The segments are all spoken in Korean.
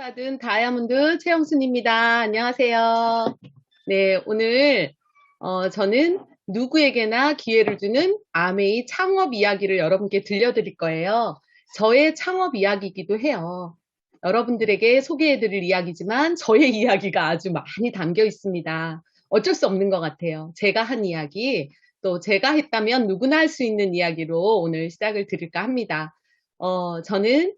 받은 다이아몬드 최영순입니다. 안녕하세요. 네, 오늘 저는 누구에게나 기회를 주는 아메이 창업 이야기를 여러분께 들려드릴 거예요. 저의 창업 이야기이기도 해요. 여러분들에게 소개해드릴 이야기지만 저의 이야기가 아주 많이 담겨 있습니다. 어쩔 수 없는 것 같아요. 제가 한 이야기, 또 제가 했다면 누구나 할 수 있는 이야기로 오늘 시작을 드릴까 합니다. 저는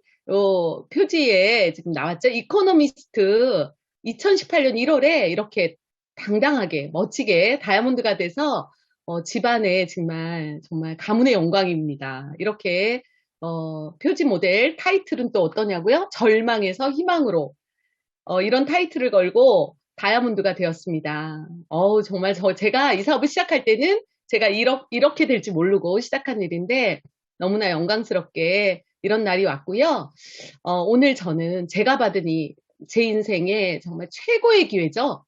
표지에 지금 나왔죠. 이코노미스트 2018년 1월에 이렇게 당당하게 멋지게 다이아몬드가 돼서 집안에 정말 가문의 영광입니다. 이렇게 표지 모델 타이틀은 또 어떠냐고요? 절망에서 희망으로 이런 타이틀을 걸고 다이아몬드가 되었습니다. 정말 제가 이 사업을 시작할 때는 제가 이렇게 될지 모르고 시작한 일인데 너무나 영광스럽게 이런 날이 왔고요. 오늘 저는 제가 받은 제 인생의 정말 최고의 기회죠.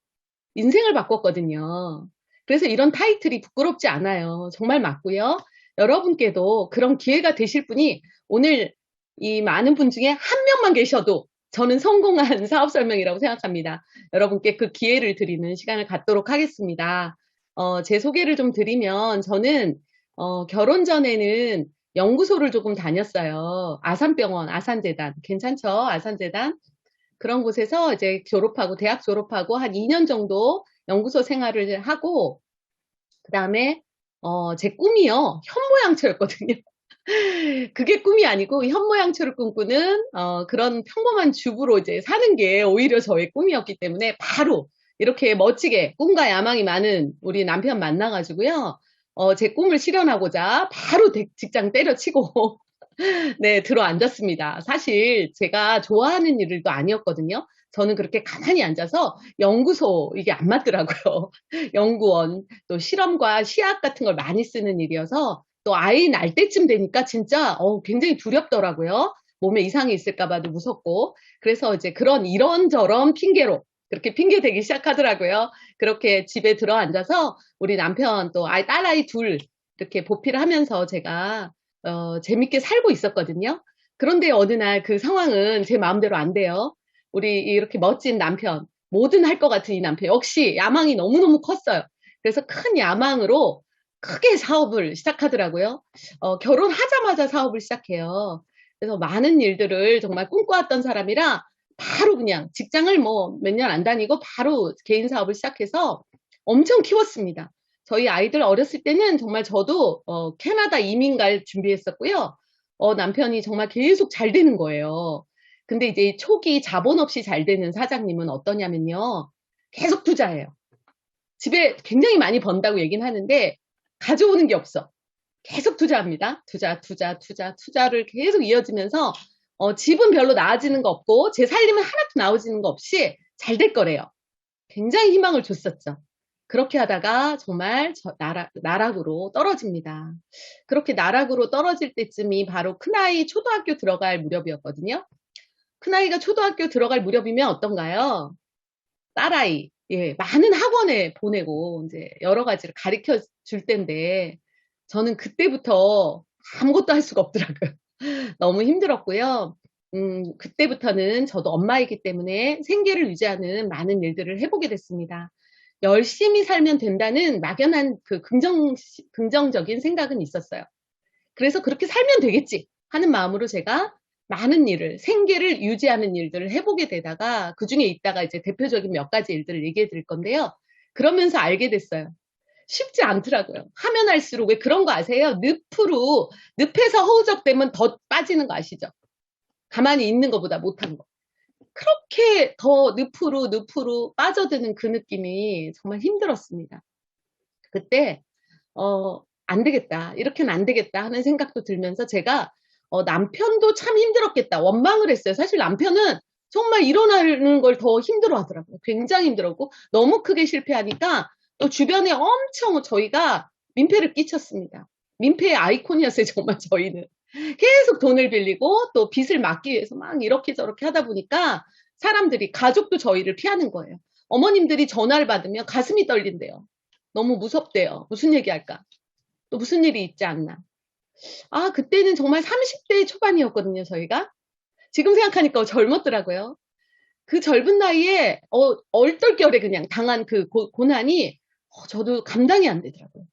인생을 바꿨거든요. 그래서 이런 타이틀이 부끄럽지 않아요. 정말 맞고요. 여러분께도 그런 기회가 되실 분이 오늘 이 많은 분 중에 한 명만 계셔도 저는 성공한 사업 설명이라고 생각합니다. 여러분께 그 기회를 드리는 시간을 갖도록 하겠습니다. 제 소개를 좀 드리면 저는 결혼 전에는 연구소를 조금 다녔어요. 아산병원, 아산재단. 괜찮죠? 아산재단. 그런 곳에서 이제 대학 졸업하고 한 2년 정도 연구소 생활을 하고, 그 다음에, 제 꿈이요. 현모양처였거든요. 그게 꿈이 아니고 현모양처를 꿈꾸는, 그런 평범한 주부로 이제 사는 게 오히려 저의 꿈이었기 때문에 바로 이렇게 멋지게 꿈과 야망이 많은 우리 남편 만나가지고요. 제 꿈을 실현하고자 바로 직장 때려치고 네, 들어앉았습니다. 사실 제가 좋아하는 일도 아니었거든요. 저는 그렇게 가만히 앉아서 연구소, 이게 안 맞더라고요. 연구원, 또 실험과 시약 같은 걸 많이 쓰는 일이어서 또 아이 날 때쯤 되니까 진짜 굉장히 두렵더라고요. 몸에 이상이 있을까 봐도 무섭고. 그래서 이제 이런저런 핑계로 그렇게 핑계 대기 시작하더라고요. 그렇게 집에 들어앉아서 우리 남편 또 딸아이 둘 이렇게 보필을 하면서 제가 재밌게 살고 있었거든요. 그런데 어느 날 그 상황은 제 마음대로 안 돼요. 우리 이렇게 멋진 남편, 뭐든 할 것 같은 이 남편, 역시 야망이 너무너무 컸어요. 그래서 큰 야망으로 크게 사업을 시작하더라고요. 결혼하자마자 사업을 시작해요. 그래서 많은 일들을 정말 꿈꿔왔던 사람이라 바로 그냥 직장을 뭐 몇 년 안 다니고 바로 개인 사업을 시작해서 엄청 키웠습니다. 저희 아이들 어렸을 때는 정말 저도 캐나다 이민 갈 준비했었고요. 남편이 정말 계속 잘 되는 거예요. 근데 이제 초기 자본 없이 잘 되는 사장님은 어떠냐면요. 계속 투자해요. 집에 굉장히 많이 번다고 얘기는 하는데 가져오는 게 없어. 계속 투자합니다. 투자를 계속 이어지면서 집은 별로 나아지는 거 없고 제 살림은 하나도 나아지는 거 없이 잘 될 거래요. 굉장히 희망을 줬었죠. 그렇게 하다가 정말 나락으로 떨어집니다. 그렇게 나락으로 떨어질 때쯤이 바로 큰아이 초등학교 들어갈 무렵이었거든요. 큰아이가 초등학교 들어갈 무렵이면 어떤가요? 딸아이, 예, 많은 학원에 보내고 이제 여러 가지를 가르쳐 줄 텐데 저는 그때부터 아무것도 할 수가 없더라고요. 너무 힘들었고요. 그때부터는 저도 엄마이기 때문에 생계를 유지하는 많은 일들을 해보게 됐습니다. 열심히 살면 된다는 막연한 그 긍정적인 생각은 있었어요. 그래서 그렇게 살면 되겠지 하는 마음으로 제가 많은 일을, 생계를 유지하는 일들을 해보게 되다가 그 중에 있다가 이제 대표적인 몇 가지 일들을 얘기해 드릴 건데요. 그러면서 알게 됐어요. 쉽지 않더라고요. 하면 할수록 왜 그런 거 아세요? 늪에서 허우적대면 더 빠지는 거 아시죠? 가만히 있는 것보다 못한 거. 그렇게 더 늪으로 빠져드는 그 느낌이 정말 힘들었습니다. 그때 안 되겠다. 이렇게는 안 되겠다 하는 생각도 들면서 제가 남편도 참 힘들었겠다. 원망을 했어요. 사실 남편은 정말 일어나는 걸 더 힘들어 하더라고요. 굉장히 힘들었고 너무 크게 실패하니까 또 주변에 엄청 저희가 민폐를 끼쳤습니다. 민폐의 아이콘이었어요. 정말 저희는. 계속 돈을 빌리고 또 빚을 막기 위해서 막 이렇게 저렇게 하다 보니까 사람들이 가족도 저희를 피하는 거예요. 어머님들이 전화를 받으면 가슴이 떨린대요. 너무 무섭대요. 무슨 얘기할까? 또 무슨 일이 있지 않나. 그때는 정말 30대 초반이었거든요, 저희가. 지금 생각하니까 젊었더라고요. 그 젊은 나이에 얼떨결에 그냥 당한 그 고난이 저도 감당이 안 되더라고요.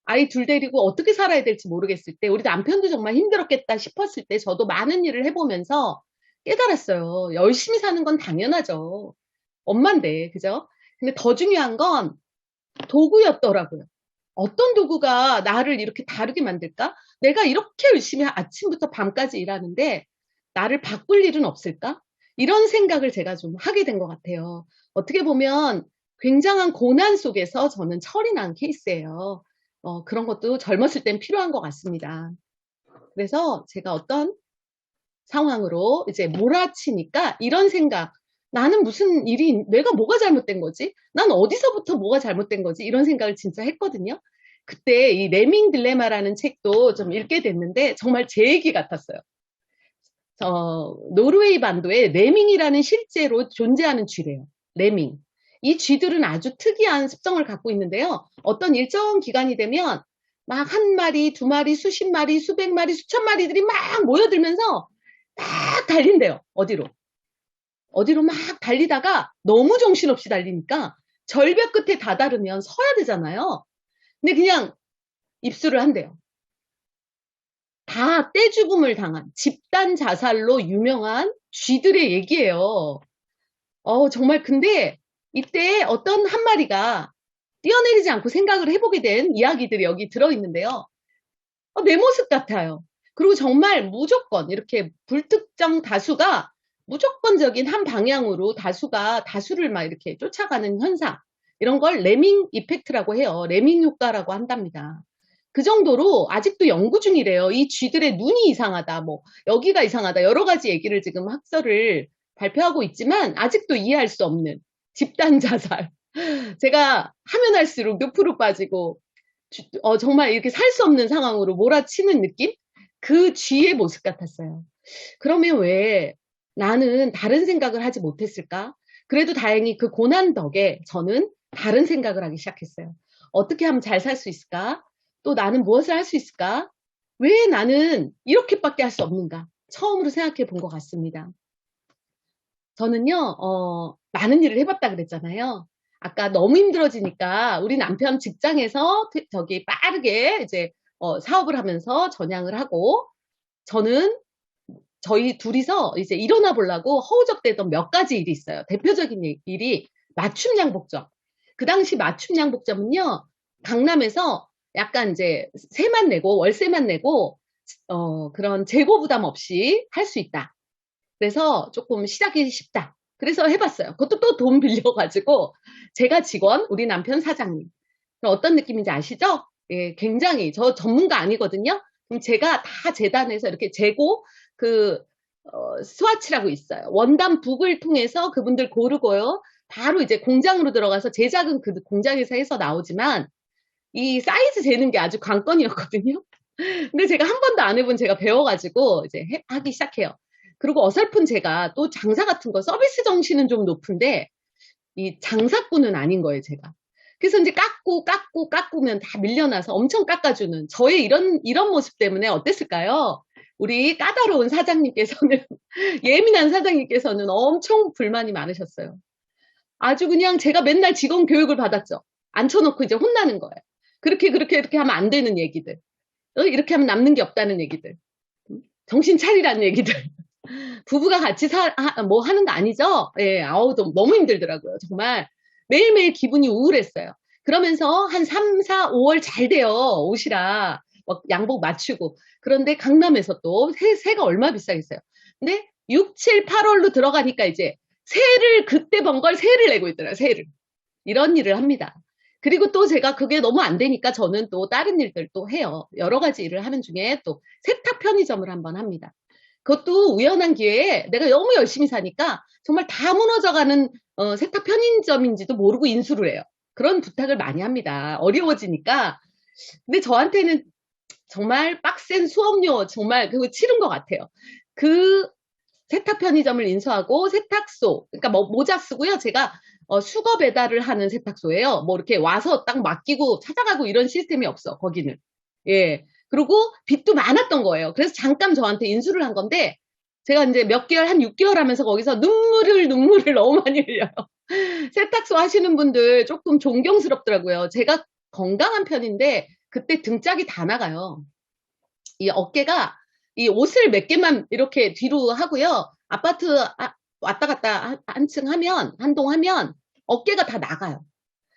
아이 둘 데리고 어떻게 살아야 될지 모르겠을 때, 우리 남편도 정말 힘들었겠다 싶었을 때 저도 많은 일을 해보면서 깨달았어요. 열심히 사는 건 당연하죠. 엄만데, 그죠? 근데 더 중요한 건 도구였더라고요. 어떤 도구가 나를 이렇게 다르게 만들까? 내가 이렇게 열심히 아침부터 밤까지 일하는데 나를 바꿀 일은 없을까? 이런 생각을 제가 좀 하게 된 것 같아요. 어떻게 보면 굉장한 고난 속에서 저는 철이 난 케이스예요. 그런 것도 젊었을 땐 필요한 것 같습니다. 그래서 제가 어떤 상황으로 이제 몰아치니까 이런 생각, 나는 무슨 일이, 내가 뭐가 잘못된 거지? 난 어디서부터 뭐가 잘못된 거지? 이런 생각을 진짜 했거든요. 그때 이 레밍 딜레마라는 책도 좀 읽게 됐는데 정말 제 얘기 같았어요. 노르웨이 반도에 레밍이라는 실제로 존재하는 쥐래요. 레밍. 이 쥐들은 아주 특이한 습성을 갖고 있는데요. 어떤 일정 기간이 되면 막 한 마리, 두 마리, 수십 마리, 수백 마리, 수천 마리들이 막 모여들면서 막 달린대요. 어디로 막 달리다가 너무 정신없이 달리니까 절벽 끝에 다다르면 서야 되잖아요. 근데 그냥 입수를 한대요. 다 떼죽음을 당한 집단 자살로 유명한 쥐들의 얘기예요. 정말 근데 이때 어떤 한 마리가 뛰어내리지 않고 생각을 해보게 된 이야기들이 여기 들어있는데요. 내 모습 같아요. 그리고 정말 무조건 이렇게 불특정 다수가 무조건적인 한 방향으로 다수를 막 이렇게 쫓아가는 현상. 이런 걸 레밍 이펙트라고 해요. 레밍 효과라고 한답니다. 그 정도로 아직도 연구 중이래요. 이 쥐들의 눈이 이상하다, 뭐, 여기가 이상하다, 여러 가지 얘기를 지금 학설을 발표하고 있지만, 아직도 이해할 수 없는 집단 자살. 제가 하면 할수록 늪으로 빠지고, 정말 이렇게 살 수 없는 상황으로 몰아치는 느낌? 그 쥐의 모습 같았어요. 그러면 왜 나는 다른 생각을 하지 못했을까? 그래도 다행히 그 고난 덕에 저는 다른 생각을 하기 시작했어요. 어떻게 하면 잘 살 수 있을까? 또 나는 무엇을 할 수 있을까? 왜 나는 이렇게밖에 할 수 없는가? 처음으로 생각해 본 것 같습니다. 저는요, 많은 일을 해봤다 그랬잖아요. 아까 너무 힘들어지니까 우리 남편 직장에서 저기 빠르게 이제 사업을 하면서 전향을 하고 저는 저희 둘이서 이제 일어나 보려고 허우적대던 몇 가지 일이 있어요. 대표적인 일이 맞춤 양복점. 그 당시 맞춤 양복점은요, 강남에서 약간 이제 세만 내고 월세만 내고 그런 재고 부담 없이 할 수 있다. 그래서 조금 시작이 쉽다. 그래서 해봤어요. 그것도 또 돈 빌려가지고 제가 직원, 우리 남편 사장님. 어떤 느낌인지 아시죠? 예, 굉장히 저 전문가 아니거든요. 그럼 제가 다 재단에서 이렇게 재고 그 스와치라고 있어요. 원단 북을 통해서 그분들 고르고요. 바로 이제 공장으로 들어가서 제작은 그 공장에서 해서 나오지만 이 사이즈 재는 게 아주 관건이었거든요. 근데 제가 한 번도 안 해본 제가 배워가지고 이제 하기 시작해요. 그리고 어설픈 제가 또 장사 같은 거 서비스 정신은 좀 높은데 이 장사꾼은 아닌 거예요, 제가. 그래서 이제 깎으면 다 밀려나서 엄청 깎아주는 저의 이런 모습 때문에 어땠을까요? 우리 까다로운 사장님께서는, 예민한 사장님께서는 엄청 불만이 많으셨어요. 아주 그냥 제가 맨날 직원 교육을 받았죠. 앉혀놓고 이제 혼나는 거예요. 이렇게 하면 안 되는 얘기들. 이렇게 하면 남는 게 없다는 얘기들. 정신 차리라는 얘기들. 부부가 같이 뭐 하는 거 아니죠? 예, 너무 힘들더라고요. 정말 매일매일 기분이 우울했어요. 그러면서 한 3, 4, 5월 잘 돼요. 옷이라. 막 양복 맞추고. 그런데 강남에서 또 새가 얼마 비싸겠어요. 근데 6, 7, 8월로 들어가니까 이제 그때 번 걸 세를 내고 있더라고요. 세를. 이런 일을 합니다. 그리고 또 제가 그게 너무 안 되니까 저는 또 다른 일들 또 해요. 여러 가지 일을 하는 중에 또 세탁 편의점을 한번 합니다. 그것도 우연한 기회에 내가 너무 열심히 사니까 정말 다 무너져가는 세탁 편의점인지도 모르고 인수를 해요. 그런 부탁을 많이 합니다. 어려워지니까. 근데 저한테는 정말 빡센 수업료 정말 그거 치른 것 같아요. 그 세탁 편의점을 인수하고 세탁소, 그러니까 뭐 모자 쓰고요. 제가 수거 배달을 하는 세탁소예요. 뭐 이렇게 와서 딱 맡기고 찾아가고 이런 시스템이 없어, 거기는. 예. 그리고 빚도 많았던 거예요. 그래서 잠깐 저한테 인수를 한 건데 제가 이제 몇 개월, 한 6개월 하면서 거기서 눈물을 너무 많이 흘려요. 세탁소 하시는 분들 조금 존경스럽더라고요. 제가 건강한 편인데 그때 등짝이 다 나가요. 이 어깨가 이 옷을 몇 개만 이렇게 뒤로 하고요. 아파트 왔다 갔다 한층 하면, 한동 하면 어깨가 다 나가요.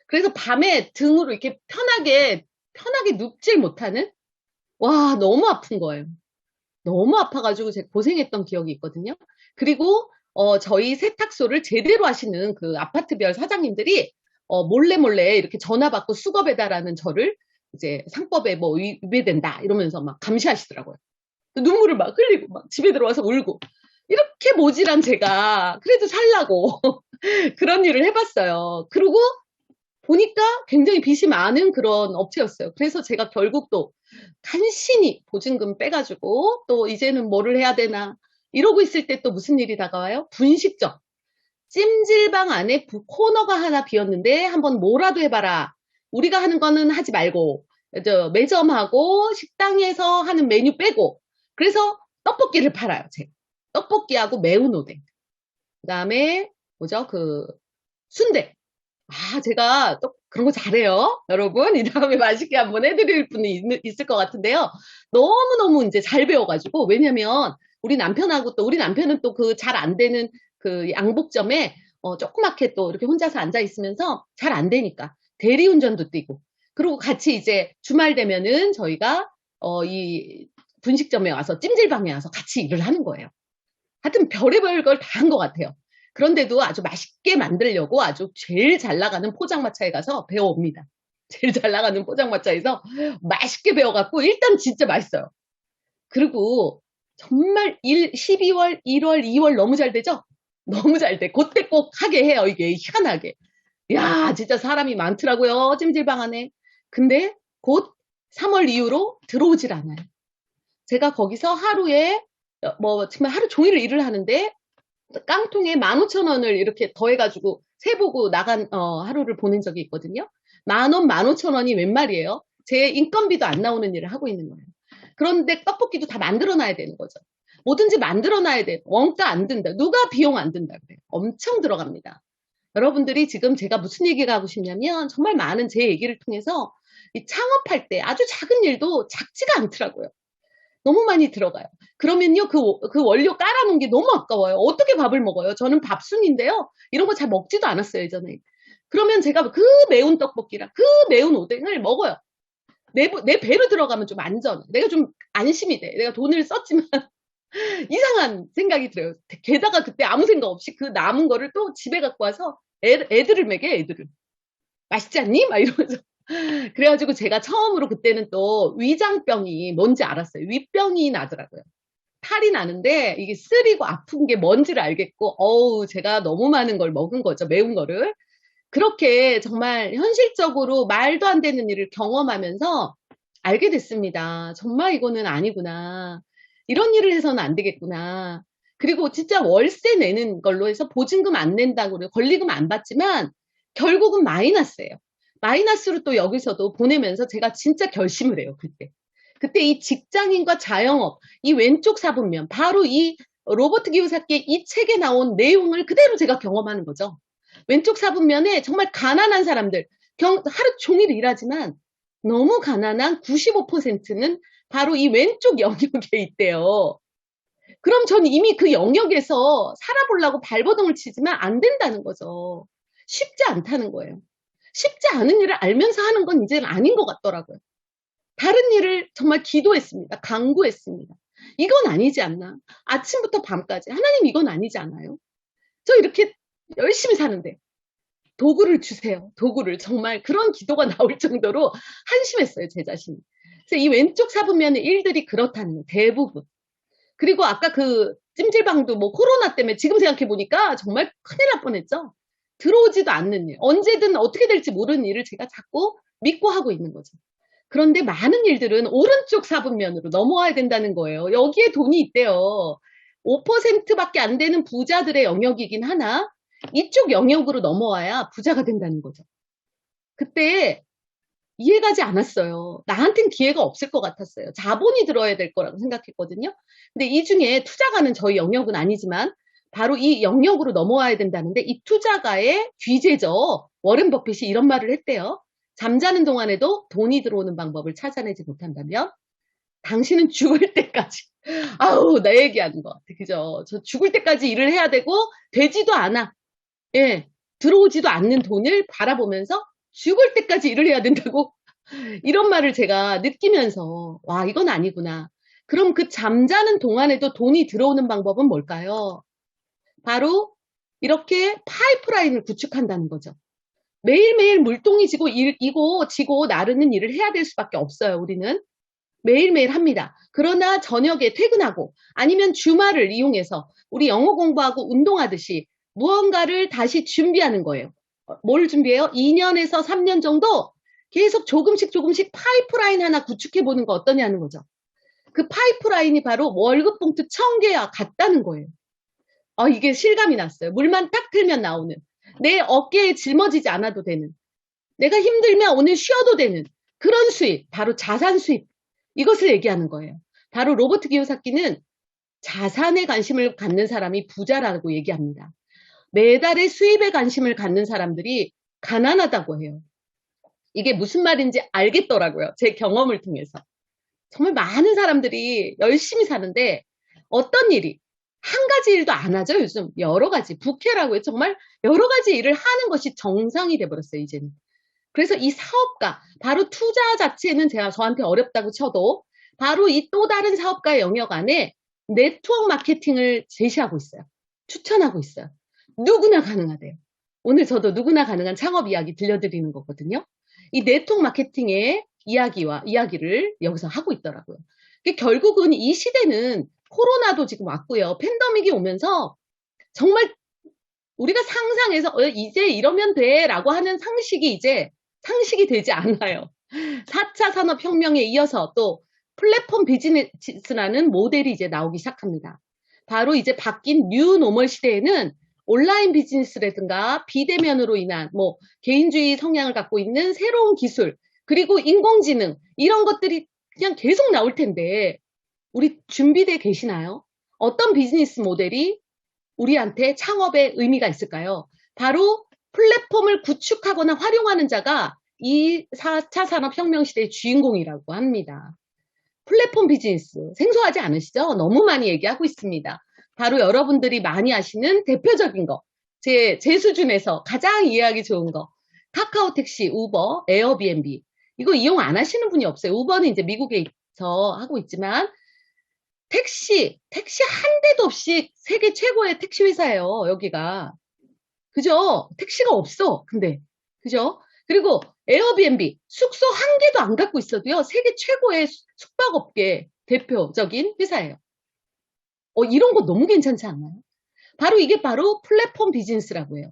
그래서 밤에 등으로 이렇게 편하게 눕질 못하는? 와, 너무 아픈 거예요. 너무 아파가지고 제가 고생했던 기억이 있거든요. 그리고 저희 세탁소를 제대로 하시는 그 아파트별 사장님들이 몰래 이렇게 전화 받고 수거 배달하는 저를 이제 상법에 뭐 위배된다 이러면서 막 감시하시더라고요. 눈물을 막 흘리고 막 집에 들어와서 울고 이렇게 모질한 제가 그래도 살라고 그런 일을 해봤어요. 그리고 보니까 굉장히 빚이 많은 그런 업체였어요. 그래서 제가 결국 또 간신히 보증금 빼가지고 또 이제는 뭐를 해야 되나 이러고 있을 때 또 무슨 일이 다가와요? 분식점. 찜질방 안에 코너가 하나 비었는데 한번 뭐라도 해봐라. 우리가 하는 거는 하지 말고 매점하고 식당에서 하는 메뉴 빼고 그래서 떡볶이를 팔아요. 제가. 떡볶이하고 매운 오뎅. 그 다음에 뭐죠? 그 순대. 제가 또 그런 거 잘해요. 여러분, 이 다음에 맛있게 한번 해드릴 분이 있을 것 같은데요. 너무너무 이제 잘 배워가지고, 왜냐면, 우리 남편은 또 그 잘 안 되는 그 양복점에, 조그맣게 또 이렇게 혼자서 앉아 있으면서 잘 안 되니까. 대리운전도 뛰고. 그리고 같이 이제 주말 되면은 저희가, 이 분식점에 와서, 찜질방에 와서 같이 일을 하는 거예요. 하여튼 별의별 걸 다 한 것 같아요. 그런데도 아주 맛있게 만들려고 아주 제일 잘 나가는 포장마차에 가서 배워옵니다. 제일 잘 나가는 포장마차에서 맛있게 배워갖고 일단 진짜 맛있어요. 그리고 정말 12월, 1월, 2월 너무 잘 되죠? 너무 잘 돼. 그때 꼭 하게 해요. 이게 희한하게. 야, 진짜 사람이 많더라고요. 찜질방 안에. 근데 곧 3월 이후로 들어오질 않아요. 제가 거기서 하루에 뭐 정말 하루 종일 일을 하는데 깡통에 15,000원을 이렇게 더해가지고 세보고 나간 하루를 보낸 적이 있거든요. 10,000원, 15,000원이 웬 말이에요? 제 인건비도 안 나오는 일을 하고 있는 거예요. 그런데 떡볶이도 다 만들어놔야 되는 거죠. 뭐든지 만들어놔야 돼. 원가 안 든다. 누가 비용 안 든다 그래요. 엄청 들어갑니다. 여러분들이 지금 제가 무슨 얘기가 하고 싶냐면 정말 많은 제 얘기를 통해서 이 창업할 때 아주 작은 일도 작지가 않더라고요. 너무 많이 들어가요. 그러면요, 그 원료 깔아놓은 게 너무 아까워요. 어떻게 밥을 먹어요? 저는 밥순인데요. 이런 거 잘 먹지도 않았어요, 예전에. 그러면 제가 그 매운 떡볶이랑 그 매운 오뎅을 먹어요. 내 배로 들어가면 좀 안전. 내가 좀 안심이 돼. 내가 돈을 썼지만 이상한 생각이 들어요. 게다가 그때 아무 생각 없이 그 남은 거를 또 집에 갖고 와서 애들을 먹여, 애들을. 맛있지 않니? 막 이러면서. 그래가지고 제가 처음으로 그때는 또 위장병이 뭔지 알았어요. 위병이 나더라고요. 탈이 나는데 이게 쓰리고 아픈 게 뭔지를 알겠고, 제가 너무 많은 걸 먹은 거죠. 매운 거를. 그렇게 정말 현실적으로 말도 안 되는 일을 경험하면서 알게 됐습니다. 정말 이거는 아니구나. 이런 일을 해서는 안 되겠구나. 그리고 진짜 월세 내는 걸로 해서 보증금 안 낸다고 그래요. 권리금 안 받지만 결국은 마이너스예요. 마이너스로 또 여기서도 보내면서 제가 진짜 결심을 해요. 그때 이 직장인과 자영업, 이 왼쪽 사분면, 바로 이 로버트 기요사키의 이 책에 나온 내용을 그대로 제가 경험하는 거죠. 왼쪽 사분면에 정말 가난한 사람들, 하루 종일 일하지만 너무 가난한 95%는 바로 이 왼쪽 영역에 있대요. 그럼 전 이미 그 영역에서 살아보려고 발버둥을 치지만 안 된다는 거죠. 쉽지 않다는 거예요. 쉽지 않은 일을 알면서 하는 건 이제는 아닌 것 같더라고요. 다른 일을 정말 기도했습니다. 간구했습니다. 이건 아니지 않나? 아침부터 밤까지. 하나님 이건 아니지 않아요? 저 이렇게 열심히 사는데 도구를 주세요. 도구를. 정말 그런 기도가 나올 정도로 한심했어요. 제 자신이. 그래서 이 왼쪽 사분면의 일들이 그렇다는 거예요. 대부분. 그리고 아까 그 찜질방도 뭐 코로나 때문에 지금 생각해보니까 정말 큰일 날 뻔했죠. 들어오지도 않는 일. 언제든 어떻게 될지 모르는 일을 제가 자꾸 믿고 하고 있는 거죠. 그런데 많은 일들은 오른쪽 사분면으로 넘어와야 된다는 거예요. 여기에 돈이 있대요. 5%밖에 안 되는 부자들의 영역이긴 하나 이쪽 영역으로 넘어와야 부자가 된다는 거죠. 그때 이해가지 않았어요. 나한텐 기회가 없을 것 같았어요. 자본이 들어야 될 거라고 생각했거든요. 근데 이 중에 투자가는 저희 영역은 아니지만 바로 이 영역으로 넘어와야 된다는데 이 투자가의 귀재죠. 워렌 버핏이 이런 말을 했대요. 잠자는 동안에도 돈이 들어오는 방법을 찾아내지 못한다면 당신은 죽을 때까지 아우 나 얘기하는 것 같아. 그죠? 저 죽을 때까지 일을 해야 되고 되지도 않아. 예, 들어오지도 않는 돈을 바라보면서 죽을 때까지 일을 해야 된다고 이런 말을 제가 느끼면서 와 이건 아니구나. 그럼 그 잠자는 동안에도 돈이 들어오는 방법은 뭘까요? 바로 이렇게 파이프라인을 구축한다는 거죠. 매일매일 물동이 이고 지고 나르는 일을 해야 될 수밖에 없어요. 우리는 매일매일 합니다. 그러나 저녁에 퇴근하고 아니면 주말을 이용해서 우리 영어 공부하고 운동하듯이 무언가를 다시 준비하는 거예요. 뭘 준비해요? 2년에서 3년 정도 계속 조금씩 파이프라인 하나 구축해 보는 거 어떠냐는 거죠. 그 파이프라인이 바로 월급 봉투 1000개와 같다는 거예요. 이게 실감이 났어요. 물만 딱 틀면 나오는. 내 어깨에 짊어지지 않아도 되는. 내가 힘들면 오늘 쉬어도 되는 그런 수입, 바로 자산 수입. 이것을 얘기하는 거예요. 바로 로버트 기요사키는 자산에 관심을 갖는 사람이 부자라고 얘기합니다. 매달의 수입에 관심을 갖는 사람들이 가난하다고 해요. 이게 무슨 말인지 알겠더라고요. 제 경험을 통해서. 정말 많은 사람들이 열심히 사는데 어떤 일이 한 가지 일도 안 하죠. 요즘 여러 가지 부캐라고 해요. 정말 여러 가지 일을 하는 것이 정상이 돼버렸어요. 이제는. 그래서 이 사업가, 바로 투자 자체는 저한테 어렵다고 쳐도 바로 이 또 다른 사업가의 영역 안에 네트워크 마케팅을 제시하고 있어요. 추천하고 있어요. 누구나 가능하대요. 오늘 저도 누구나 가능한 창업 이야기 들려드리는 거거든요. 이 네트워크 마케팅의 이야기를 여기서 하고 있더라고요. 결국은 이 시대는 코로나도 지금 왔고요. 팬데믹이 오면서 정말 우리가 상상해서 이제 이러면 돼 라고 하는 상식이 이제 상식이 되지 않아요. 4차 산업혁명에 이어서 또 플랫폼 비즈니스라는 모델이 이제 나오기 시작합니다. 바로 이제 바뀐 뉴 노멀 시대에는 온라인 비즈니스라든가 비대면으로 인한 개인주의 성향을 갖고 있는 새로운 기술 그리고 인공지능 이런 것들이 그냥 계속 나올 텐데 우리 준비되어 계시나요? 어떤 비즈니스 모델이 우리한테 창업의 의미가 있을까요? 바로 플랫폼을 구축하거나 활용하는 자가 이 4차 산업혁명 시대의 주인공이라고 합니다. 플랫폼 비즈니스 생소하지 않으시죠? 너무 많이 얘기하고 있습니다. 바로 여러분들이 많이 아시는 대표적인 거, 제 수준에서 가장 이해하기 좋은 거, 카카오 택시, 우버, 에어비앤비. 이거 이용 안 하시는 분이 없어요. 우버는 이제 미국에서 하고 있지만 택시 한 대도 없이 세계 최고의 택시 회사예요. 여기가. 그죠? 택시가 없어. 근데 그죠? 그리고 에어비앤비 숙소 한 개도 안 갖고 있어도요. 세계 최고의 숙박업계 대표적인 회사예요. 이런 거 너무 괜찮지 않나요? 바로 이게 바로 플랫폼 비즈니스라고 해요.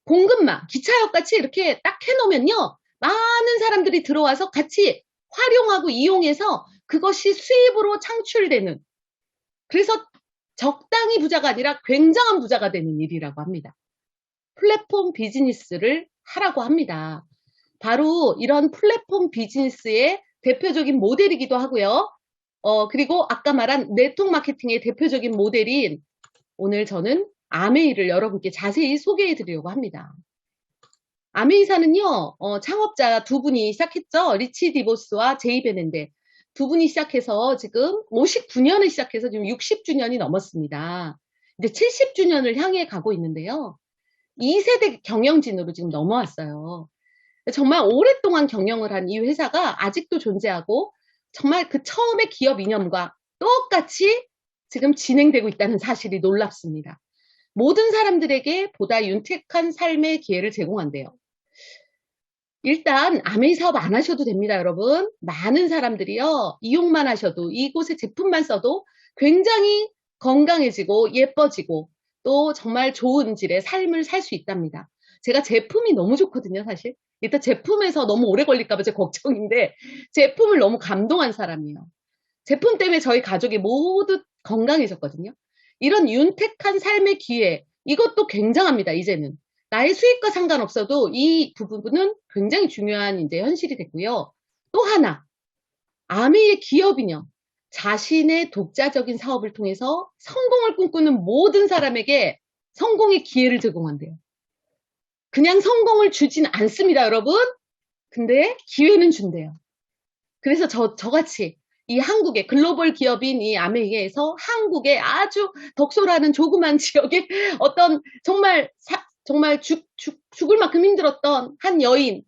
공급망, 기차역 같이 이렇게 딱 해놓으면요. 많은 사람들이 들어와서 같이 활용하고 이용해서 그것이 수입으로 창출되는 그래서 적당히 부자가 아니라 굉장한 부자가 되는 일이라고 합니다. 플랫폼 비즈니스를 하라고 합니다. 바로 이런 플랫폼 비즈니스의 대표적인 모델이기도 하고요. 그리고 아까 말한 네트워크 마케팅의 대표적인 모델인 오늘 저는 아메이를 여러분께 자세히 소개해 드리려고 합니다. 아메이사는요, 창업자 두 분이 시작했죠. 리치 디보스와 제이 베넨데 두 분이 시작해서 지금 59년을 시작해서 지금 60주년이 넘었습니다. 이제 70주년을 향해 가고 있는데요. 2세대 경영진으로 지금 넘어왔어요. 정말 오랫동안 경영을 한 이 회사가 아직도 존재하고 정말 그 처음의 기업 이념과 똑같이 지금 진행되고 있다는 사실이 놀랍습니다. 모든 사람들에게 보다 윤택한 삶의 기회를 제공한대요. 일단 아메이 사업 안 하셔도 됩니다, 여러분. 많은 사람들이요. 이용만 하셔도 이곳의 제품만 써도 굉장히 건강해지고 예뻐지고 또 정말 좋은 질의 삶을 살 수 있답니다. 제가 제품이 너무 좋거든요, 사실. 일단 제품에서 너무 오래 걸릴까 봐 제 걱정인데 제품을 너무 감동한 사람이에요. 제품 때문에 저희 가족이 모두 건강해졌거든요. 이런 윤택한 삶의 기회 이것도 굉장합니다, 이제는. 나의 수익과 상관없어도 이 부분은 굉장히 중요한 이제 현실이 됐고요. 또 하나, 아메이의 기업이요. 자신의 독자적인 사업을 통해서 성공을 꿈꾸는 모든 사람에게 성공의 기회를 제공한대요. 그냥 성공을 주진 않습니다, 여러분. 근데 기회는 준대요. 그래서 저같이 이 한국의 글로벌 기업인 이 아메이에서 한국의 아주 덕소라는 조그만 지역에 어떤 정말 죽을 만큼 힘들었던 한 여인,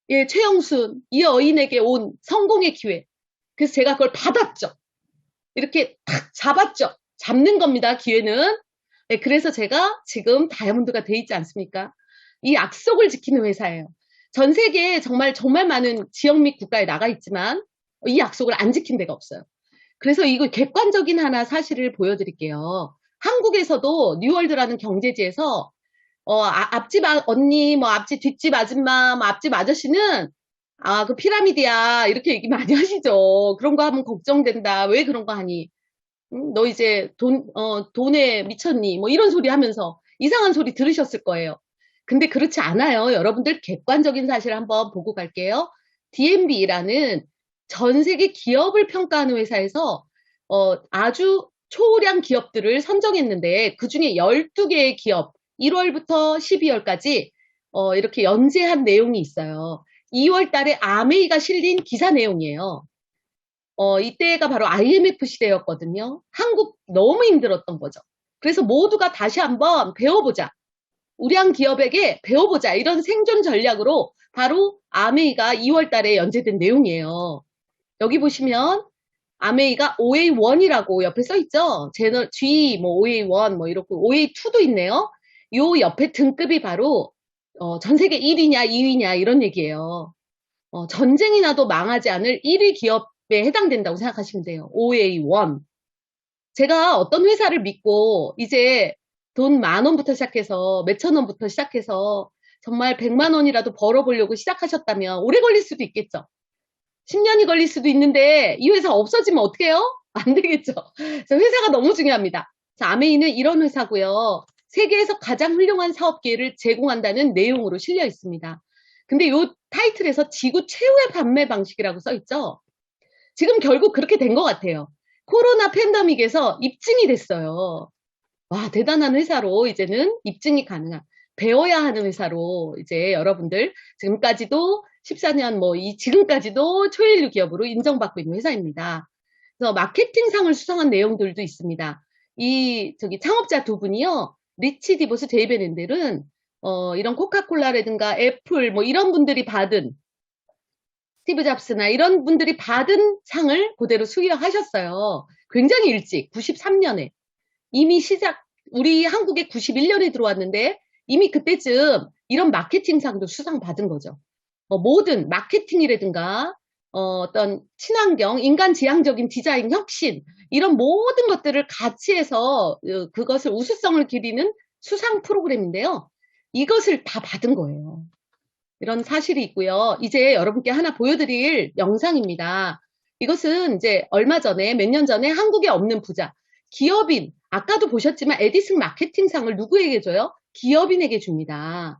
예, 최영순, 이 여인에게 온 성공의 기회. 그래서 제가 그걸 받았죠. 이렇게 탁 잡았죠. 잡는 겁니다, 기회는. 네, 그래서 제가 지금 다이아몬드가 돼 있지 않습니까? 이 약속을 지키는 회사예요. 전 세계에 정말 많은 지역 및 국가에 나가 있지만 이 약속을 안 지킨 데가 없어요. 그래서 이거 객관적인 하나 사실을 보여드릴게요. 한국에서도 뉴월드라는 경제지에서 앞집 언니, 뭐 앞집 뒷집 아줌마, 뭐 앞집 아저씨는 그 피라미드야 이렇게 얘기 많이 하시죠. 그런 거 하면 걱정된다. 왜 그런 거 하니? 너 이제 돈에 미쳤니? 뭐 이런 소리 하면서 이상한 소리 들으셨을 거예요. 근데 그렇지 않아요. 여러분들 객관적인 사실 한번 보고 갈게요. D&B라는 전 세계 기업을 평가하는 회사에서 아주 초량 기업들을 선정했는데 그 중에 12개의 기업 1월부터 12월까지 이렇게 연재한 내용이 있어요. 2월 달에 아메이가 실린 기사 내용이에요. 이때가 바로 IMF 시대였거든요. 한국 너무 힘들었던 거죠. 그래서 모두가 다시 한번 배워보자. 우량 기업에게 배워보자. 이런 생존 전략으로 바로 아메이가 2월 달에 연재된 내용이에요. 여기 보시면 아메이가 OA1이라고 옆에 써있죠. 채널 G, 뭐 OA1, 뭐 이렇게 OA2도 있네요. 요 옆에 등급이 바로 전 세계 1위냐 2위냐 이런 얘기예요. 전쟁이 나도 망하지 않을 1위 기업에 해당된다고 생각하시면 돼요. OA1. 제가 어떤 회사를 믿고 이제 돈 10,000원부터 시작해서 몇천 원부터 시작해서 정말 100만 원이라도 벌어보려고 시작하셨다면 오래 걸릴 수도 있겠죠. 10년이 걸릴 수도 있는데 이 회사 없어지면 어떡해요? 안 되겠죠. 그래서 회사가 너무 중요합니다. 자, 아메이는 이런 회사고요. 세계에서 가장 훌륭한 사업 기회를 제공한다는 내용으로 실려 있습니다. 근데 이 타이틀에서 지구 최후의 판매 방식이라고 써 있죠. 지금 결국 그렇게 된 것 같아요. 코로나 팬데믹에서 입증이 됐어요. 와, 대단한 회사로 이제는 입증이 가능한, 배워야 하는 회사로 이제 여러분들 지금까지도 14년 지금까지도 초일류 기업으로 인정받고 있는 회사입니다. 그래서 마케팅상을 수상한 내용들도 있습니다. 창업자 두 분이요. 리치 디보스, 제이벤 앤델은 이런 코카콜라라든가 애플 이런 분들이 받은 스티브 잡스나 이런 분들이 받은 상을 그대로 수여하셨어요. 굉장히 일찍 93년에 이미 우리 한국에 91년에 들어왔는데 이미 그때쯤 이런 마케팅상도 수상받은 거죠. 모든 마케팅이라든가 어떤 친환경, 인간지향적인 디자인 혁신 이런 모든 것들을 같이 해서 그것을 우수성을 기리는 수상 프로그램인데요. 이것을 다 받은 거예요. 이런 사실이 있고요. 이제 여러분께 하나 보여드릴 영상입니다. 이것은 이제 몇 년 전에 한국에 없는 부자, 기업인, 아까도 보셨지만 에디슨 마케팅상을 누구에게 줘요? 기업인에게 줍니다.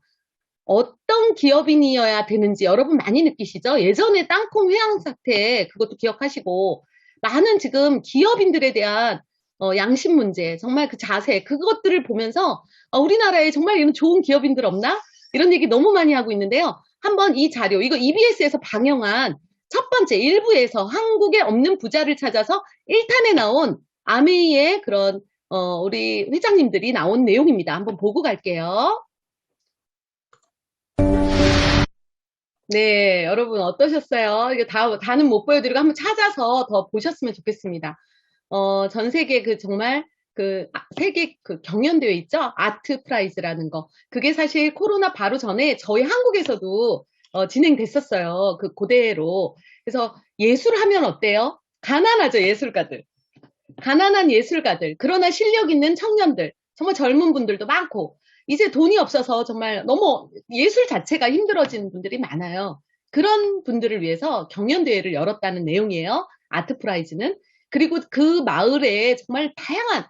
어떤 기업인이어야 되는지 여러분 많이 느끼시죠? 예전에 땅콩 회항 사태 그것도 기억하시고 많은 지금 기업인들에 대한 양심 문제, 정말 그 자세 그것들을 보면서 우리나라에 정말 이런 좋은 기업인들 없나? 이런 얘기 너무 많이 하고 있는데요. 한번 이 자료, 이거 EBS에서 방영한 첫 번째 1부에서 한국에 없는 부자를 찾아서 1탄에 나온 아메이의 그런 우리 회장님들이 나온 내용입니다. 한번 보고 갈게요. 네, 여러분 어떠셨어요? 이거 다는 못 보여드리고 한번 찾아서 더 보셨으면 좋겠습니다. 전 세계 정말 세계 경연대회 있죠? 아트 프라이즈라는 거. 그게 사실 코로나 바로 전에 저희 한국에서도 진행됐었어요. 그대로. 그래서 예술하면 어때요? 가난하죠, 예술가들. 가난한 예술가들. 그러나 실력 있는 청년들. 정말 젊은 분들도 많고. 이제 돈이 없어서 정말 너무 예술 자체가 힘들어지는 분들이 많아요. 그런 분들을 위해서 경연대회를 열었다는 내용이에요. 아트 프라이즈는. 그리고 그 마을에 정말 다양한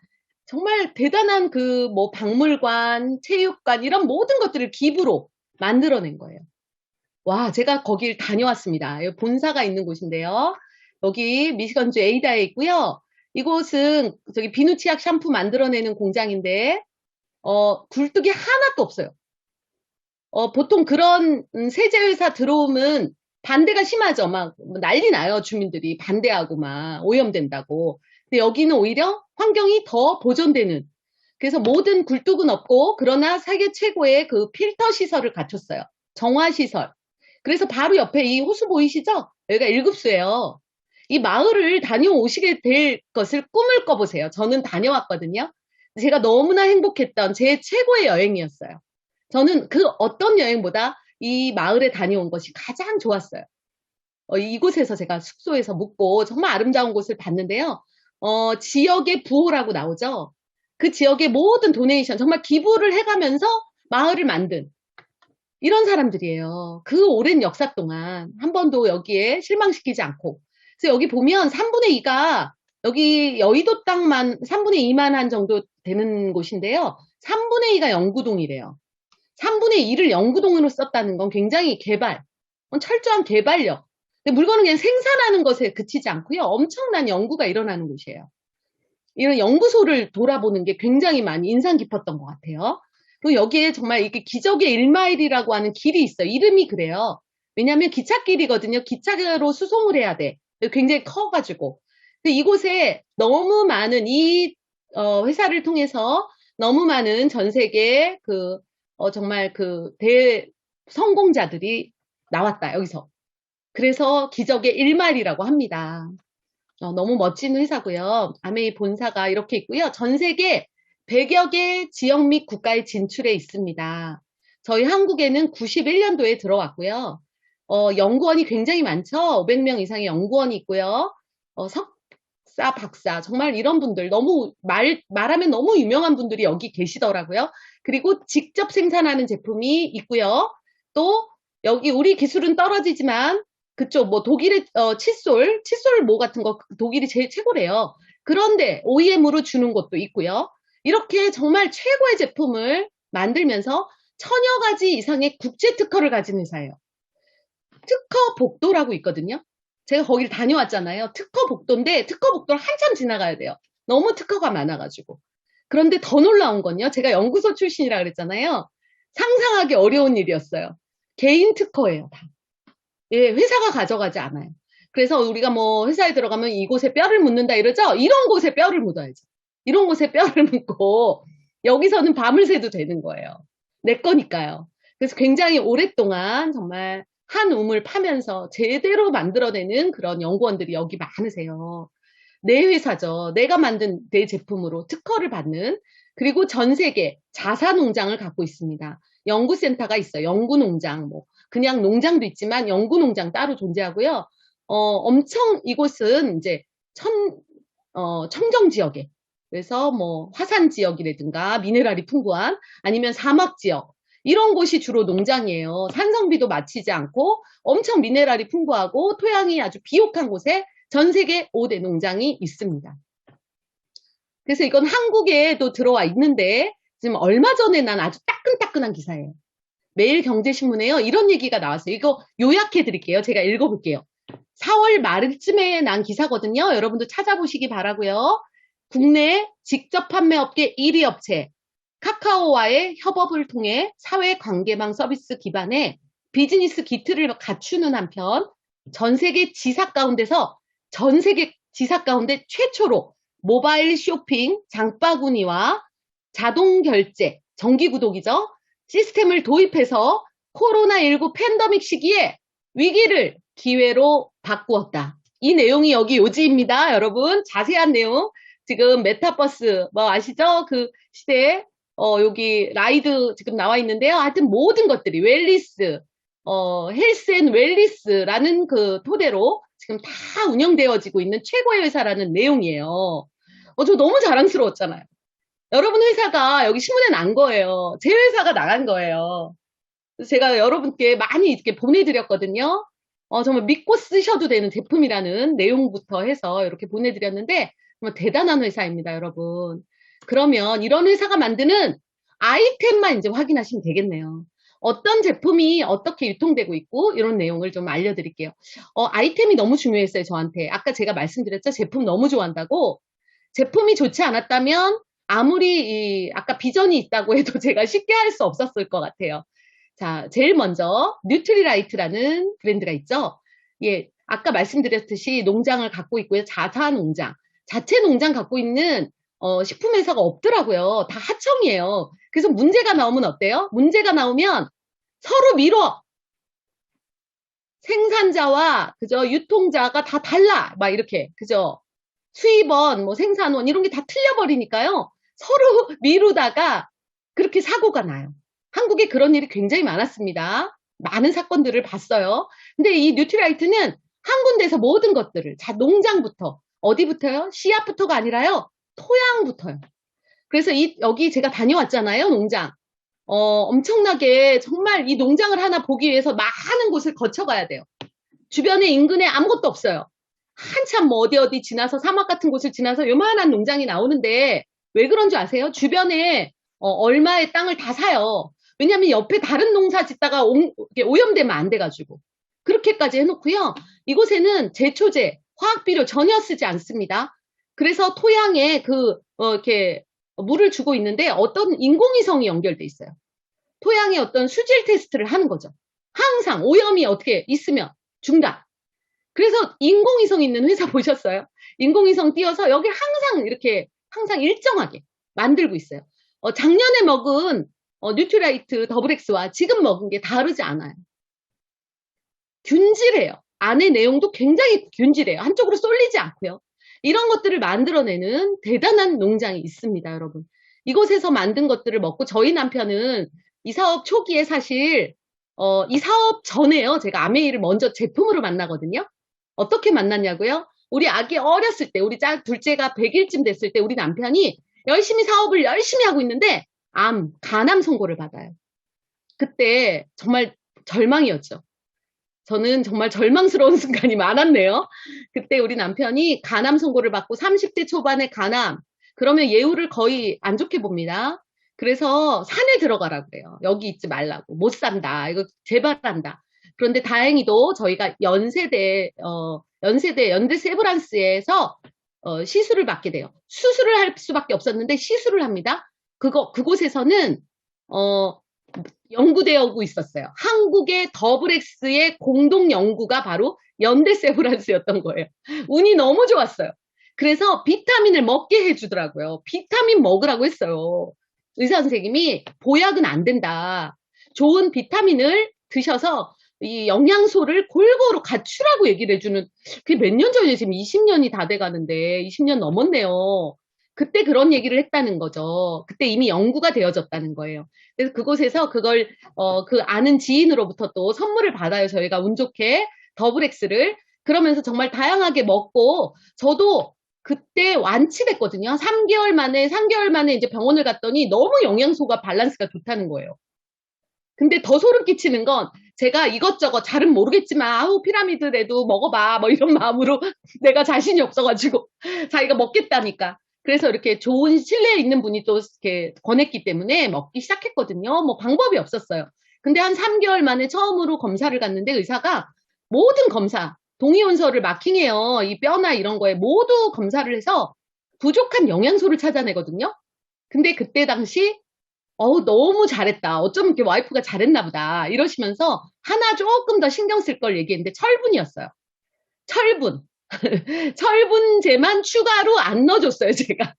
정말 대단한 그 뭐 박물관, 체육관 이런 모든 것들을 기부로 만들어낸 거예요. 와, 제가 거길 다녀왔습니다. 여기 본사가 있는 곳인데요. 여기 미시건주 에이다에 있고요. 이곳은 저기 비누 치약 샴푸 만들어내는 공장인데 굴뚝이 하나도 없어요. 보통 그런 세제 회사 들어오면 반대가 심하죠. 막 난리 나요. 주민들이 반대하고 막 오염된다고. 근데 여기는 오히려 환경이 더 보존되는. 그래서 모든 굴뚝은 없고 그러나 세계 최고의 그 필터 시설을 갖췄어요. 정화 시설. 그래서 바로 옆에 이 호수 보이시죠? 여기가 일급수예요. 이 마을을 다녀오시게 될 것을 꿈을 꿔보세요. 저는 다녀왔거든요. 제가 너무나 행복했던 제 최고의 여행이었어요. 저는 그 어떤 여행보다 이 마을에 다녀온 것이 가장 좋았어요. 이곳에서 제가 숙소에서 묵고 정말 아름다운 곳을 봤는데요. 지역의 부호라고 나오죠. 그 지역의 모든 도네이션, 정말 기부를 해가면서 마을을 만든 이런 사람들이에요. 그 오랜 역사 동안 한 번도 여기에 실망시키지 않고. 그래서 여기 보면 3분의 2가 여기 여의도 땅만 3분의 2만 한 정도 되는 곳인데요. 3분의 2가 영구동이래요. 3분의 2를 영구동으로 썼다는 건 굉장히 철저한 개발력. 근데 물건은 그냥 생산하는 것에 그치지 않고요. 엄청난 연구가 일어나는 곳이에요. 이런 연구소를 돌아보는 게 굉장히 많이 인상 깊었던 것 같아요. 그리고 여기에 정말 이게 기적의 1마일이라고 하는 길이 있어요. 이름이 그래요. 왜냐하면 기찻길이거든요. 기차로 수송을 해야 돼. 굉장히 커가지고. 근데 이곳에 너무 많은 회사를 통해서 너무 많은 전 세계 정말 성공자들이 나왔다, 여기서. 그래서 기적의 1마일이라고 합니다. 너무 멋진 회사고요. 아메이 본사가 이렇게 있고요. 전 세계 100여 개 지역 및 국가에 진출해 있습니다. 저희 한국에는 91년도에 들어왔고요. 연구원이 굉장히 많죠. 500명 이상의 연구원이 있고요. 석사, 박사, 정말 이런 분들 너무 말하면 너무 유명한 분들이 여기 계시더라고요. 그리고 직접 생산하는 제품이 있고요. 또 여기 우리 기술은 떨어지지만 그쪽 뭐 독일의 칫솔 같은 거 독일이 제일 최고래요. 그런데 OEM으로 주는 것도 있고요. 이렇게 정말 최고의 제품을 만들면서 천여 가지 이상의 국제 특허를 가진 회사예요. 특허 복도라고 있거든요. 제가 거길 다녀왔잖아요. 특허 복도인데 특허 복도를 한참 지나가야 돼요. 너무 특허가 많아가지고. 그런데 더 놀라운 건요. 제가 연구소 출신이라 그랬잖아요. 상상하기 어려운 일이었어요. 개인 특허예요, 다. 예, 회사가 가져가지 않아요. 그래서 우리가 뭐 회사에 들어가면 이곳에 뼈를 묻는다 이러죠? 이런 곳에 뼈를 묻어야죠. 이런 곳에 뼈를 묻고 여기서는 밤을 새도 되는 거예요. 내 거니까요. 그래서 굉장히 오랫동안 정말 한 우물 파면서 제대로 만들어내는 그런 연구원들이 여기 많으세요. 내 회사죠. 내가 만든 내 제품으로 특허를 받는 그리고 전 세계 자사농장을 갖고 있습니다. 연구센터가 있어요. 연구농장, 뭐 그냥 농장도 있지만 연구농장 따로 존재하고요. 엄청 이곳은 이제 청정 지역에 그래서 뭐 화산 지역이라든가 미네랄이 풍부한 아니면 사막 지역 이런 곳이 주로 농장이에요. 산성비도 맞추지 않고 엄청 미네랄이 풍부하고 토양이 아주 비옥한 곳에 전 세계 5대 농장이 있습니다. 그래서 이건 한국에도 들어와 있는데 지금 얼마 전에 난 아주 따끈따끈한 기사예요. 매일경제신문에요. 이런 얘기가 나왔어요. 이거 요약해 드릴게요. 제가 읽어볼게요. 4월 말쯤에 난 기사거든요. 여러분도 찾아보시기 바라고요. 국내 직접 판매업계 1위 업체 카카오와의 협업을 통해 사회관계망 서비스 기반의 비즈니스 기틀을 갖추는 한편 전 세계 지사 가운데 최초로 모바일 쇼핑 장바구니와 자동 결제, 정기 구독이죠. 시스템을 도입해서 코로나19 팬데믹 시기에 위기를 기회로 바꾸었다. 이 내용이 여기 요지입니다. 여러분 자세한 내용 지금 메타버스 뭐 아시죠? 그 시대에 여기 라이드 지금 나와 있는데요. 하여튼 모든 것들이 웰리스, 헬스 앤 웰리스라는 그 토대로 지금 다 운영되어지고 있는 최고의 회사라는 내용이에요. 저 너무 자랑스러웠잖아요. 여러분 회사가 여기 신문에 난 거예요. 제 회사가 나간 거예요. 그래서 제가 여러분께 많이 이렇게 보내드렸거든요. 정말 믿고 쓰셔도 되는 제품이라는 내용부터 해서 이렇게 보내드렸는데 정말 대단한 회사입니다, 여러분. 그러면 이런 회사가 만드는 아이템만 이제 확인하시면 되겠네요. 어떤 제품이 어떻게 유통되고 있고 이런 내용을 좀 알려드릴게요. 아이템이 너무 중요했어요, 저한테. 아까 제가 말씀드렸죠? 제품 너무 좋아한다고. 제품이 좋지 않았다면 아무리 아까 비전이 있다고 해도 제가 쉽게 할 수 없었을 것 같아요. 자, 제일 먼저 뉴트리라이트라는 브랜드가 있죠. 예, 아까 말씀드렸듯이 농장을 갖고 있고요. 자사 농장, 자체 농장 갖고 있는 식품회사가 없더라고요. 다 하청이에요. 그래서 문제가 나오면 어때요? 문제가 나오면 서로 미뤄. 생산자와 그죠 유통자가 다 달라. 막 이렇게 그죠. 수입원, 뭐 생산원 이런 게 다 틀려버리니까요. 서로 미루다가 그렇게 사고가 나요. 한국에 그런 일이 굉장히 많았습니다. 많은 사건들을 봤어요. 근데 이 뉴트라이트는 한 군데에서 모든 것들을, 자, 농장부터, 어디부터요? 씨앗부터가 아니라요. 토양부터요. 그래서 여기 제가 다녀왔잖아요, 농장. 엄청나게 정말 이 농장을 하나 보기 위해서 많은 곳을 거쳐가야 돼요. 주변에 인근에 아무것도 없어요. 한참 뭐 어디 지나서 사막 같은 곳을 지나서 요만한 농장이 나오는데 왜 그런 줄 아세요? 주변에 얼마의 땅을 다 사요. 왜냐하면 옆에 다른 농사 짓다가 오염되면 안 돼가지고 그렇게까지 해놓고요. 이곳에는 제초제, 화학비료 전혀 쓰지 않습니다. 그래서 토양에 이렇게 물을 주고 있는데 어떤 인공위성이 연결돼 있어요. 토양의 어떤 수질 테스트를 하는 거죠. 항상 오염이 어떻게 있으면 중단. 그래서 인공위성 있는 회사 보셨어요? 인공위성 띄워서 여기 항상 이렇게 항상 일정하게 만들고 있어요. 작년에 먹은 뉴트라이트 더블엑스와 지금 먹은 게 다르지 않아요. 균질해요. 안에 내용도 굉장히 균질해요. 한쪽으로 쏠리지 않고요. 이런 것들을 만들어내는 대단한 농장이 있습니다, 여러분. 이곳에서 만든 것들을 먹고 저희 남편은 이 사업 초기에 사실 이 사업 전에요. 제가 아메이를 먼저 제품으로 만나거든요. 어떻게 만났냐고요? 우리 아기 어렸을 때, 우리 둘째가 100일쯤 됐을 때 우리 남편이 열심히 사업을 열심히 하고 있는데 간암 선고를 받아요. 그때 정말 절망이었죠. 저는 정말 절망스러운 순간이 많았네요. 그때 우리 남편이 간암 선고를 받고 30대 초반에 간암, 그러면 예후를 거의 안 좋게 봅니다. 그래서 산에 들어가라 그래요. 여기 있지 말라고. 못 산다. 이거 재발한다. 그런데 다행히도 저희가 연대 세브란스에서 시술을 받게 돼요. 수술을 할 수밖에 없었는데 시술을 합니다. 그곳에서는 연구되고 있었어요. 한국의 더블엑스의 공동 연구가 바로 연대 세브란스였던 거예요. 운이 너무 좋았어요. 그래서 비타민을 먹게 해주더라고요. 비타민 먹으라고 했어요. 의사 선생님이 보약은 안 된다. 좋은 비타민을 드셔서 이 영양소를 골고루 갖추라고 얘기를 해주는, 그게 몇 년 전이에요. 지금 20년이 다 돼가는데 20년 넘었네요. 그때 그런 얘기를 했다는 거죠. 그때 이미 연구가 되어졌다는 거예요. 그래서 그곳에서 그걸 그 아는 지인으로부터 또 선물을 받아요. 저희가 운 좋게 더블엑스를. 그러면서 정말 다양하게 먹고 저도 그때 완치됐거든요. 3개월 만에 이제 병원을 갔더니 너무 영양소가 밸런스가 좋다는 거예요. 근데 더 소름 끼치는 건 제가 이것저것 잘은 모르겠지만 아우 피라미드라도 먹어봐 뭐 이런 마음으로 내가 자신이 없어가지고 자기가 먹겠다니까. 그래서 이렇게 좋은 신뢰에 있는 분이 또 이렇게 권했기 때문에 먹기 시작했거든요. 뭐 방법이 없었어요. 근데 한 3개월 만에 처음으로 검사를 갔는데 의사가 모든 검사, 동의원서를 마킹해요. 이 뼈나 이런 거에 모두 검사를 해서 부족한 영양소를 찾아내거든요. 근데 그때 당시 너무 잘했다. 어쩜 이렇게 와이프가 잘했나 보다. 이러시면서 하나 조금 더 신경 쓸 걸 얘기했는데 철분이었어요. 철분. 철분제만 추가로 안 넣어줬어요, 제가.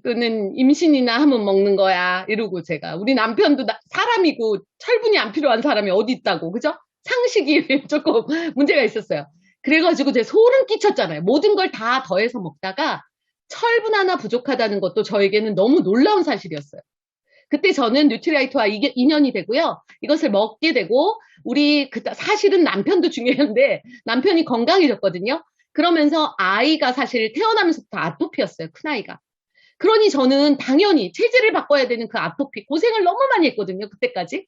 또는 임신이나 하면 먹는 거야. 이러고 제가. 우리 남편도 사람이고 철분이 안 필요한 사람이 어디 있다고. 그죠? 상식이 조금 문제가 있었어요. 그래가지고 제가 소름 끼쳤잖아요. 모든 걸 다 더해서 먹다가 철분 하나 부족하다는 것도 저에게는 너무 놀라운 사실이었어요. 그때 저는 뉴트리라이트와 인연이 되고요. 이것을 먹게 되고 사실은 남편도 중요한데 남편이 건강해졌거든요. 그러면서 아이가 사실 태어나면서부터 아토피였어요. 큰아이가. 그러니 저는 당연히 체질을 바꿔야 되는 그 아토피 고생을 너무 많이 했거든요. 그때까지.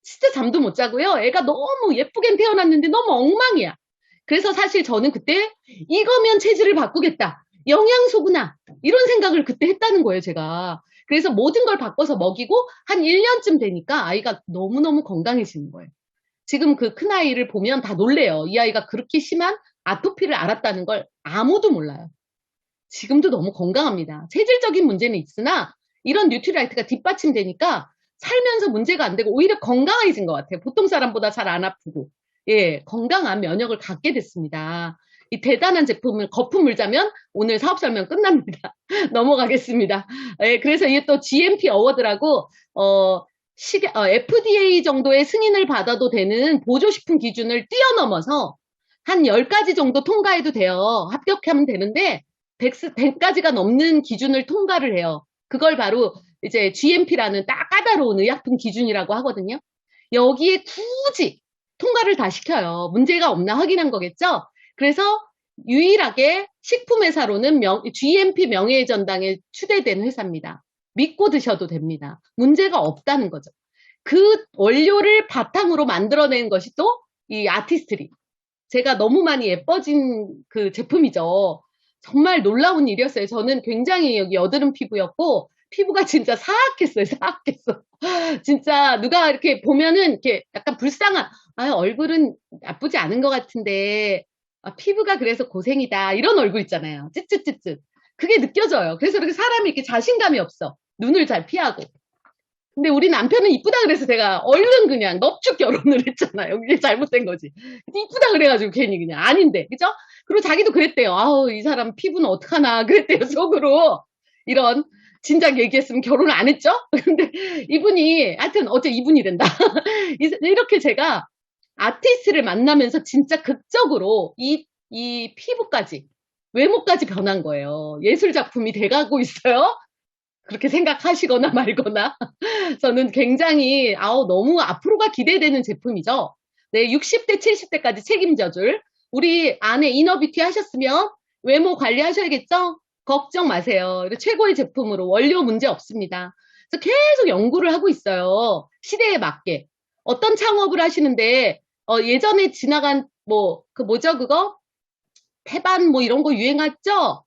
진짜 잠도 못 자고요. 애가 너무 예쁘게 태어났는데 너무 엉망이야. 그래서 사실 저는 그때 이거면 체질을 바꾸겠다. 영양소구나. 이런 생각을 그때 했다는 거예요, 제가. 그래서 모든 걸 바꿔서 먹이고 한 1년쯤 되니까 아이가 너무너무 건강해지는 거예요. 지금 그 큰아이를 보면 다 놀래요. 이 아이가 그렇게 심한 아토피를 앓았다는 걸 아무도 몰라요. 지금도 너무 건강합니다. 체질적인 문제는 있으나 이런 뉴트리라이트가 뒷받침되니까 살면서 문제가 안 되고 오히려 건강해진 것 같아요. 보통 사람보다 잘 안 아프고. 예, 건강한 면역을 갖게 됐습니다. 이 대단한 제품을 거품 물자면 오늘 사업 설명 끝납니다. 넘어가겠습니다. 예, 그래서 이게 또 GMP 어워드라고 FDA 정도의 승인을 받아도 되는 보조식품 기준을 뛰어넘어서 한 10가지 정도 통과해도 돼요. 합격하면 되는데 100가지가 넘는 기준을 통과를 해요. 그걸 바로 이제 GMP라는 딱 까다로운 의약품 기준이라고 하거든요. 여기에 굳이 통과를 다 시켜요. 문제가 없나 확인한 거겠죠? 그래서 유일하게 식품회사로는 GMP 명예전당에 추대된 회사입니다. 믿고 드셔도 됩니다. 문제가 없다는 거죠. 그 원료를 바탕으로 만들어낸 것이 또 이 아티스트리. 제가 너무 많이 예뻐진 그 제품이죠. 정말 놀라운 일이었어요. 저는 굉장히 여기 여드름 피부였고, 피부가 진짜 사악했어요. 사악했어. 진짜 누가 이렇게 보면은 이렇게 약간 불쌍한, 아, 얼굴은 나쁘지 않은 것 같은데, 아, 피부가 그래서 고생이다. 이런 얼굴 있잖아요. 쯧쯧쯧쯧. 그게 느껴져요. 그래서 이렇게 사람이 이렇게 자신감이 없어. 눈을 잘 피하고. 근데 우리 남편은 이쁘다 그래서 제가 얼른 그냥 넙죽 결혼을 했잖아요. 그게 잘못된 거지. 이쁘다 그래가지고 괜히 그냥 아닌데, 그죠? 그리고 자기도 그랬대요. 아우, 이 사람 피부는 어떡하나 그랬대요, 속으로. 이런 진작 얘기했으면 결혼을 안 했죠? 근데 이분이 하여튼 어째 이분이란다. 이렇게 제가 아티스트를 만나면서 진짜 극적으로 이 피부까지 외모까지 변한 거예요. 예술 작품이 돼가고 있어요. 그렇게 생각하시거나 말거나. 저는 굉장히, 너무 앞으로가 기대되는 제품이죠. 네, 60대, 70대까지 책임져줄. 우리 아내 이너뷰티 하셨으면 외모 관리하셔야겠죠? 걱정 마세요. 최고의 제품으로 원료 문제 없습니다. 그래서 계속 연구를 하고 있어요. 시대에 맞게. 어떤 창업을 하시는데, 예전에 지나간, 그 뭐죠, 그거? 태반 이런 거 유행했죠?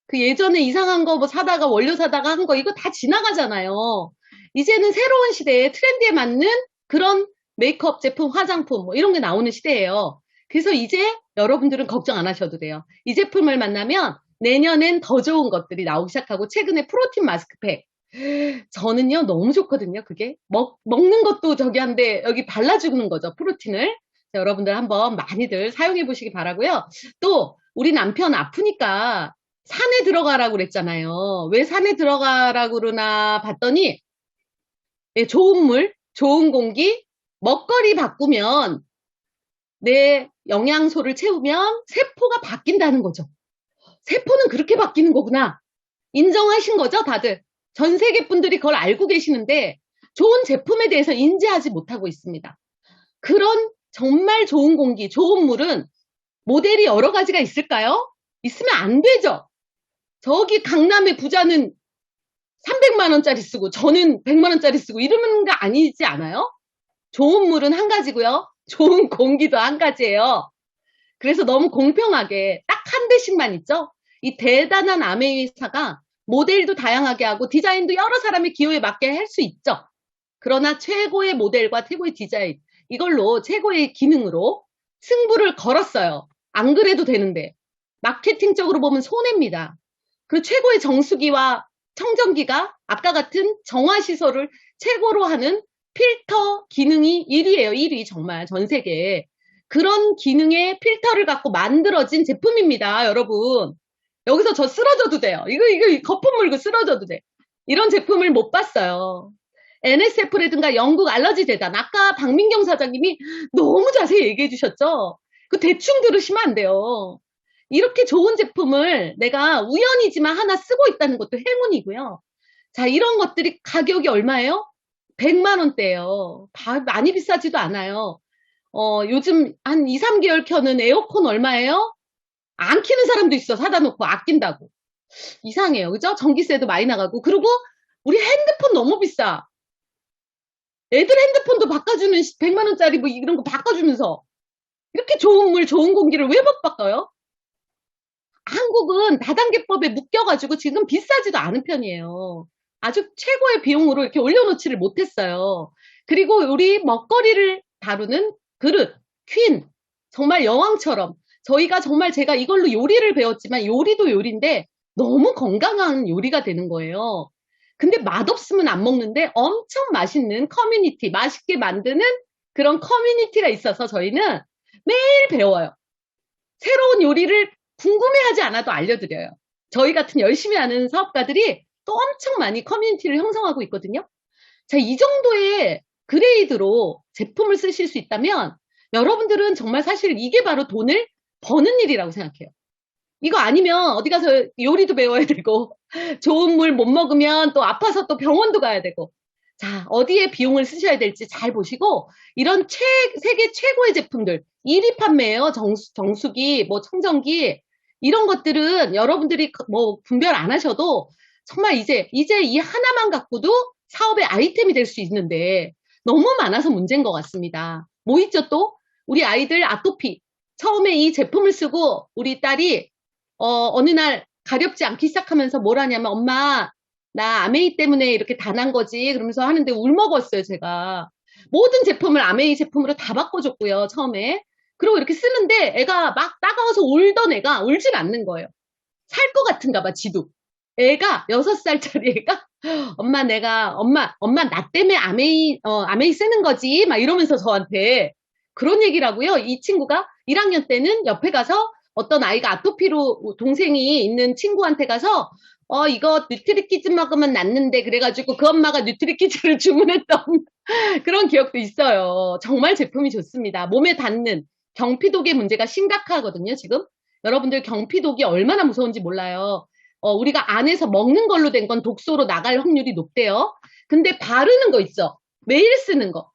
그 예전에 이상한 거 사다가 원료 사다가 한 거 이거 다 지나가잖아요. 이제는 새로운 시대에 트렌드에 맞는 그런 메이크업 제품, 화장품 이런 게 나오는 시대예요. 그래서 이제 여러분들은 걱정 안 하셔도 돼요. 이 제품을 만나면 내년엔 더 좋은 것들이 나오기 시작하고 최근에 프로틴 마스크팩. 저는요 너무 좋거든요. 그게 먹는 것도 저기 한데 여기 발라주는 거죠. 프로틴을. 여러분들 한번 많이들 사용해 보시기 바라고요. 또 우리 남편 아프니까 산에 들어가라고 그랬잖아요. 왜 산에 들어가라고 그러나 봤더니 좋은 물, 좋은 공기, 먹거리 바꾸면 내 영양소를 채우면 세포가 바뀐다는 거죠. 세포는 그렇게 바뀌는 거구나. 인정하신 거죠, 다들? 전 세계 분들이 그걸 알고 계시는데 좋은 제품에 대해서 인지하지 못하고 있습니다. 그런 정말 좋은 공기, 좋은 물은 모델이 여러 가지가 있을까요? 있으면 안 되죠. 저기 강남의 부자는 300만 원짜리 쓰고 저는 100만 원짜리 쓰고 이러는 거 아니지 않아요? 좋은 물은 한 가지고요. 좋은 공기도 한 가지예요. 그래서 너무 공평하게 딱 한 대씩만 있죠? 이 대단한 아메이사가 모델도 다양하게 하고 디자인도 여러 사람의 기호에 맞게 할 수 있죠. 그러나 최고의 모델과 최고의 디자인 이걸로 최고의 기능으로 승부를 걸었어요. 안 그래도 되는데 마케팅적으로 보면 손해입니다. 그 최고의 정수기와 청정기가 아까 같은 정화시설을 최고로 하는 필터 기능이 1위예요. 1위 정말 전 세계에. 그런 기능의 필터를 갖고 만들어진 제품입니다. 여러분. 여기서 저 쓰러져도 돼요. 이거 거품 물고 쓰러져도 돼. 이런 제품을 못 봤어요. NSF라든가 영국 알러지 재단. 아까 박민경 사장님이 너무 자세히 얘기해 주셨죠? 그 대충 들으시면 안 돼요. 이렇게 좋은 제품을 내가 우연이지만 하나 쓰고 있다는 것도 행운이고요. 자, 이런 것들이 가격이 얼마예요? 100만 원대예요. 많이 비싸지도 않아요. 요즘 한 2, 3개월 켜는 에어컨 얼마예요? 안 키는 사람도 있어. 사다 놓고 아낀다고. 이상해요. 그죠? 전기세도 많이 나가고. 그리고 우리 핸드폰 너무 비싸. 애들 핸드폰도 바꿔주는 100만 원짜리 이런 거 바꿔주면서 이렇게 좋은 물, 좋은 공기를 왜 못 바꿔요? 한국은 다단계법에 묶여가지고 지금 비싸지도 않은 편이에요. 아주 최고의 비용으로 이렇게 올려놓지를 못했어요. 그리고 우리 먹거리를 다루는 그릇, 퀸, 정말 여왕처럼 저희가 정말 제가 이걸로 요리를 배웠지만 요리도 요리인데 너무 건강한 요리가 되는 거예요. 근데 맛없으면 안 먹는데 엄청 맛있는 커뮤니티, 맛있게 만드는 그런 커뮤니티가 있어서 저희는 매일 배워요. 새로운 요리를 궁금해하지 않아도 알려드려요. 저희 같은 열심히 하는 사업가들이 또 엄청 많이 커뮤니티를 형성하고 있거든요. 자, 이 정도의 그레이드로 제품을 쓰실 수 있다면 여러분들은 정말 사실 이게 바로 돈을 버는 일이라고 생각해요. 이거 아니면 어디 가서 요리도 배워야 되고 좋은 물 못 먹으면 또 아파서 또 병원도 가야 되고 자, 어디에 비용을 쓰셔야 될지 잘 보시고 이런 세계 최고의 제품들 1위 판매예요. 정수기, 뭐 청정기 이런 것들은 여러분들이 뭐 분별 안 하셔도 정말 이제 이 하나만 갖고도 사업의 아이템이 될 수 있는데 너무 많아서 문제인 것 같습니다. 뭐 있죠 또? 우리 아이들 아토피. 처음에 이 제품을 쓰고 우리 딸이 어느 날 가렵지 않기 시작하면서 뭘 하냐면 엄마 나 아메이 때문에 이렇게 다 난 거지 그러면서 하는데 울먹었어요 제가. 모든 제품을 아메이 제품으로 다 바꿔줬고요 처음에. 그리고 이렇게 쓰는데 애가 막 따가워서 울던 애가 울질 않는 거예요. 살 것 같은가 봐 지도. 애가 6살짜리 애가 엄마 나 때문에 아메이 쓰는 거지 막 이러면서 저한테 그런 얘기라고요. 이 친구가 1학년 때는 옆에 가서 어떤 아이가 아토피로 동생이 있는 친구한테 가서 이거 뉴트리키즈 먹으면 낫는데 그래가지고 그 엄마가 뉴트리키즈를 주문했던 그런 기억도 있어요. 정말 제품이 좋습니다. 몸에 닿는 경피독의 문제가 심각하거든요, 지금. 여러분들 경피독이 얼마나 무서운지 몰라요. 우리가 안에서 먹는 걸로 된 건 독소로 나갈 확률이 높대요. 근데 바르는 거 있죠? 매일 쓰는 거.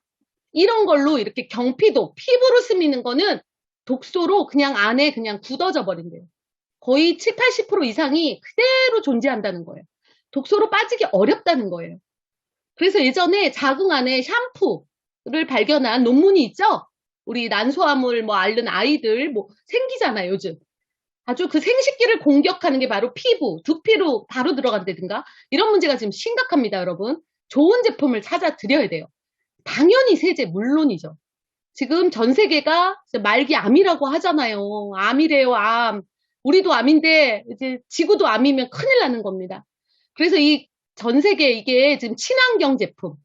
이런 걸로 이렇게 경피독, 피부로 스미는 거는 독소로 그냥 안에 그냥 굳어져 버린대요. 거의 7, 80% 이상이 그대로 존재한다는 거예요. 독소로 빠지기 어렵다는 거예요. 그래서 예전에 자궁 안에 샴푸를 발견한 논문이 있죠? 우리 난소암을 뭐 앓는 아이들 뭐 생기잖아요, 요즘. 아주 그 생식기를 공격하는 게 바로 피부, 두피로 바로 들어간다든가 이런 문제가 지금 심각합니다, 여러분. 좋은 제품을 찾아 드려야 돼요. 당연히 세제 물론이죠. 지금 전 세계가 말기 암이라고 하잖아요. 암이래요, 암. 우리도 암인데 이제 지구도 암이면 큰일 나는 겁니다. 그래서 이 전 세계 이게 지금 친환경 제품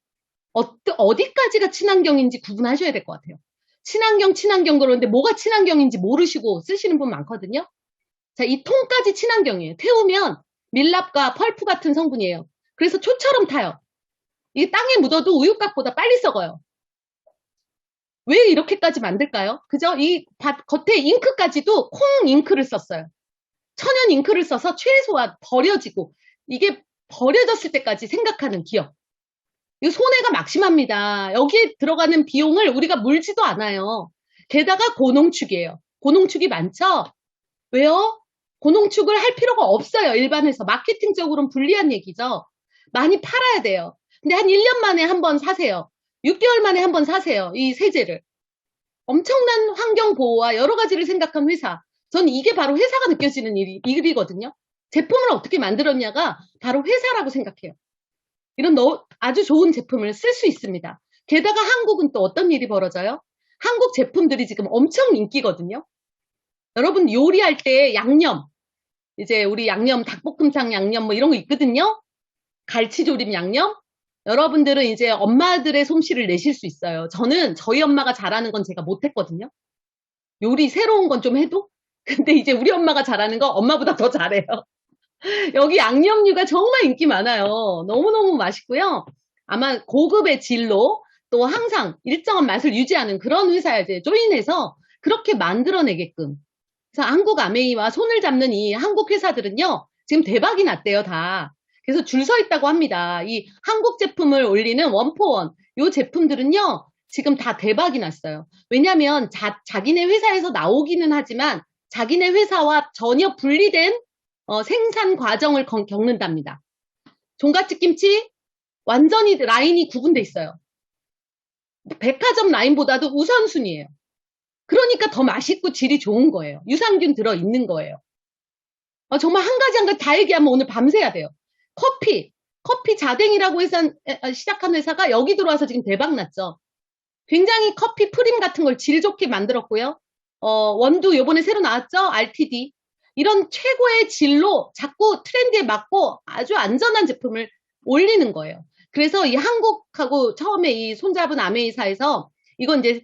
어디까지가 친환경인지 구분하셔야 될 것 같아요. 친환경 그러는데 뭐가 친환경인지 모르시고 쓰시는 분 많거든요. 자, 이 통까지 친환경이에요. 태우면 밀랍과 펄프 같은 성분이에요. 그래서 초처럼 타요. 이게 땅에 묻어도 우유곽보다 빨리 썩어요. 왜 이렇게까지 만들까요? 그죠? 이 겉에 잉크까지도 콩 잉크를 썼어요. 천연 잉크를 써서 최소한 버려지고 이게 버려졌을 때까지 생각하는 기업. 이거 손해가 막심합니다. 여기에 들어가는 비용을 우리가 물지도 않아요. 게다가 고농축이에요. 고농축이 많죠? 왜요? 고농축을 할 필요가 없어요. 일반에서. 마케팅적으로는 불리한 얘기죠. 많이 팔아야 돼요. 근데 한 1년 만에 한 번 사세요. 6개월 만에 한 번 사세요. 이 세제를. 엄청난 환경 보호와 여러 가지를 생각한 회사. 전 이게 바로 회사가 느껴지는 일이거든요. 제품을 어떻게 만들었냐가 바로 회사라고 생각해요. 이런 아주 좋은 제품을 쓸 수 있습니다. 게다가 한국은 또 어떤 일이 벌어져요? 한국 제품들이 지금 엄청 인기거든요. 여러분 요리할 때 양념, 이제 우리 양념, 닭볶음탕 양념 뭐 이런 거 있거든요. 갈치조림 양념. 여러분들은 이제 엄마들의 솜씨를 내실 수 있어요. 저는 저희 엄마가 잘하는 건 제가 못했거든요. 요리 새로운 건 좀 해도. 근데 이제 우리 엄마가 잘하는 거 엄마보다 더 잘해요. 여기 양념류가 정말 인기 많아요. 너무너무 맛있고요. 아마 고급의 질로 또 항상 일정한 맛을 유지하는 그런 회사에 이제 조인해서 그렇게 만들어내게끔. 그래서 한국 아메이와 손을 잡는 이 한국 회사들은요, 지금 대박이 났대요, 다. 그래서 줄 서 있다고 합니다. 이 한국 제품을 올리는 원포원, 요 제품들은요, 지금 다 대박이 났어요. 왜냐면 자기네 회사에서 나오기는 하지만 자기네 회사와 전혀 분리된 생산 과정을 겪는답니다. 종갓집 김치 완전히 라인이 구분돼 있어요. 백화점 라인보다도 우선순위예요. 그러니까 더 맛있고 질이 좋은 거예요. 유산균 들어있는 거예요. 정말 한 가지 한 가지 다 얘기하면 오늘 밤새야 돼요. 커피 자댕이라고 해서 시작한 회사가 여기 들어와서 지금 대박 났죠. 굉장히 커피 프림 같은 걸 질 좋게 만들었고요. 원두 요번에 새로 나왔죠? RTD. 이런 최고의 질로 자꾸 트렌드에 맞고 아주 안전한 제품을 올리는 거예요. 그래서 이 한국하고 처음에 이 손잡은 아메이사에서 이건 이제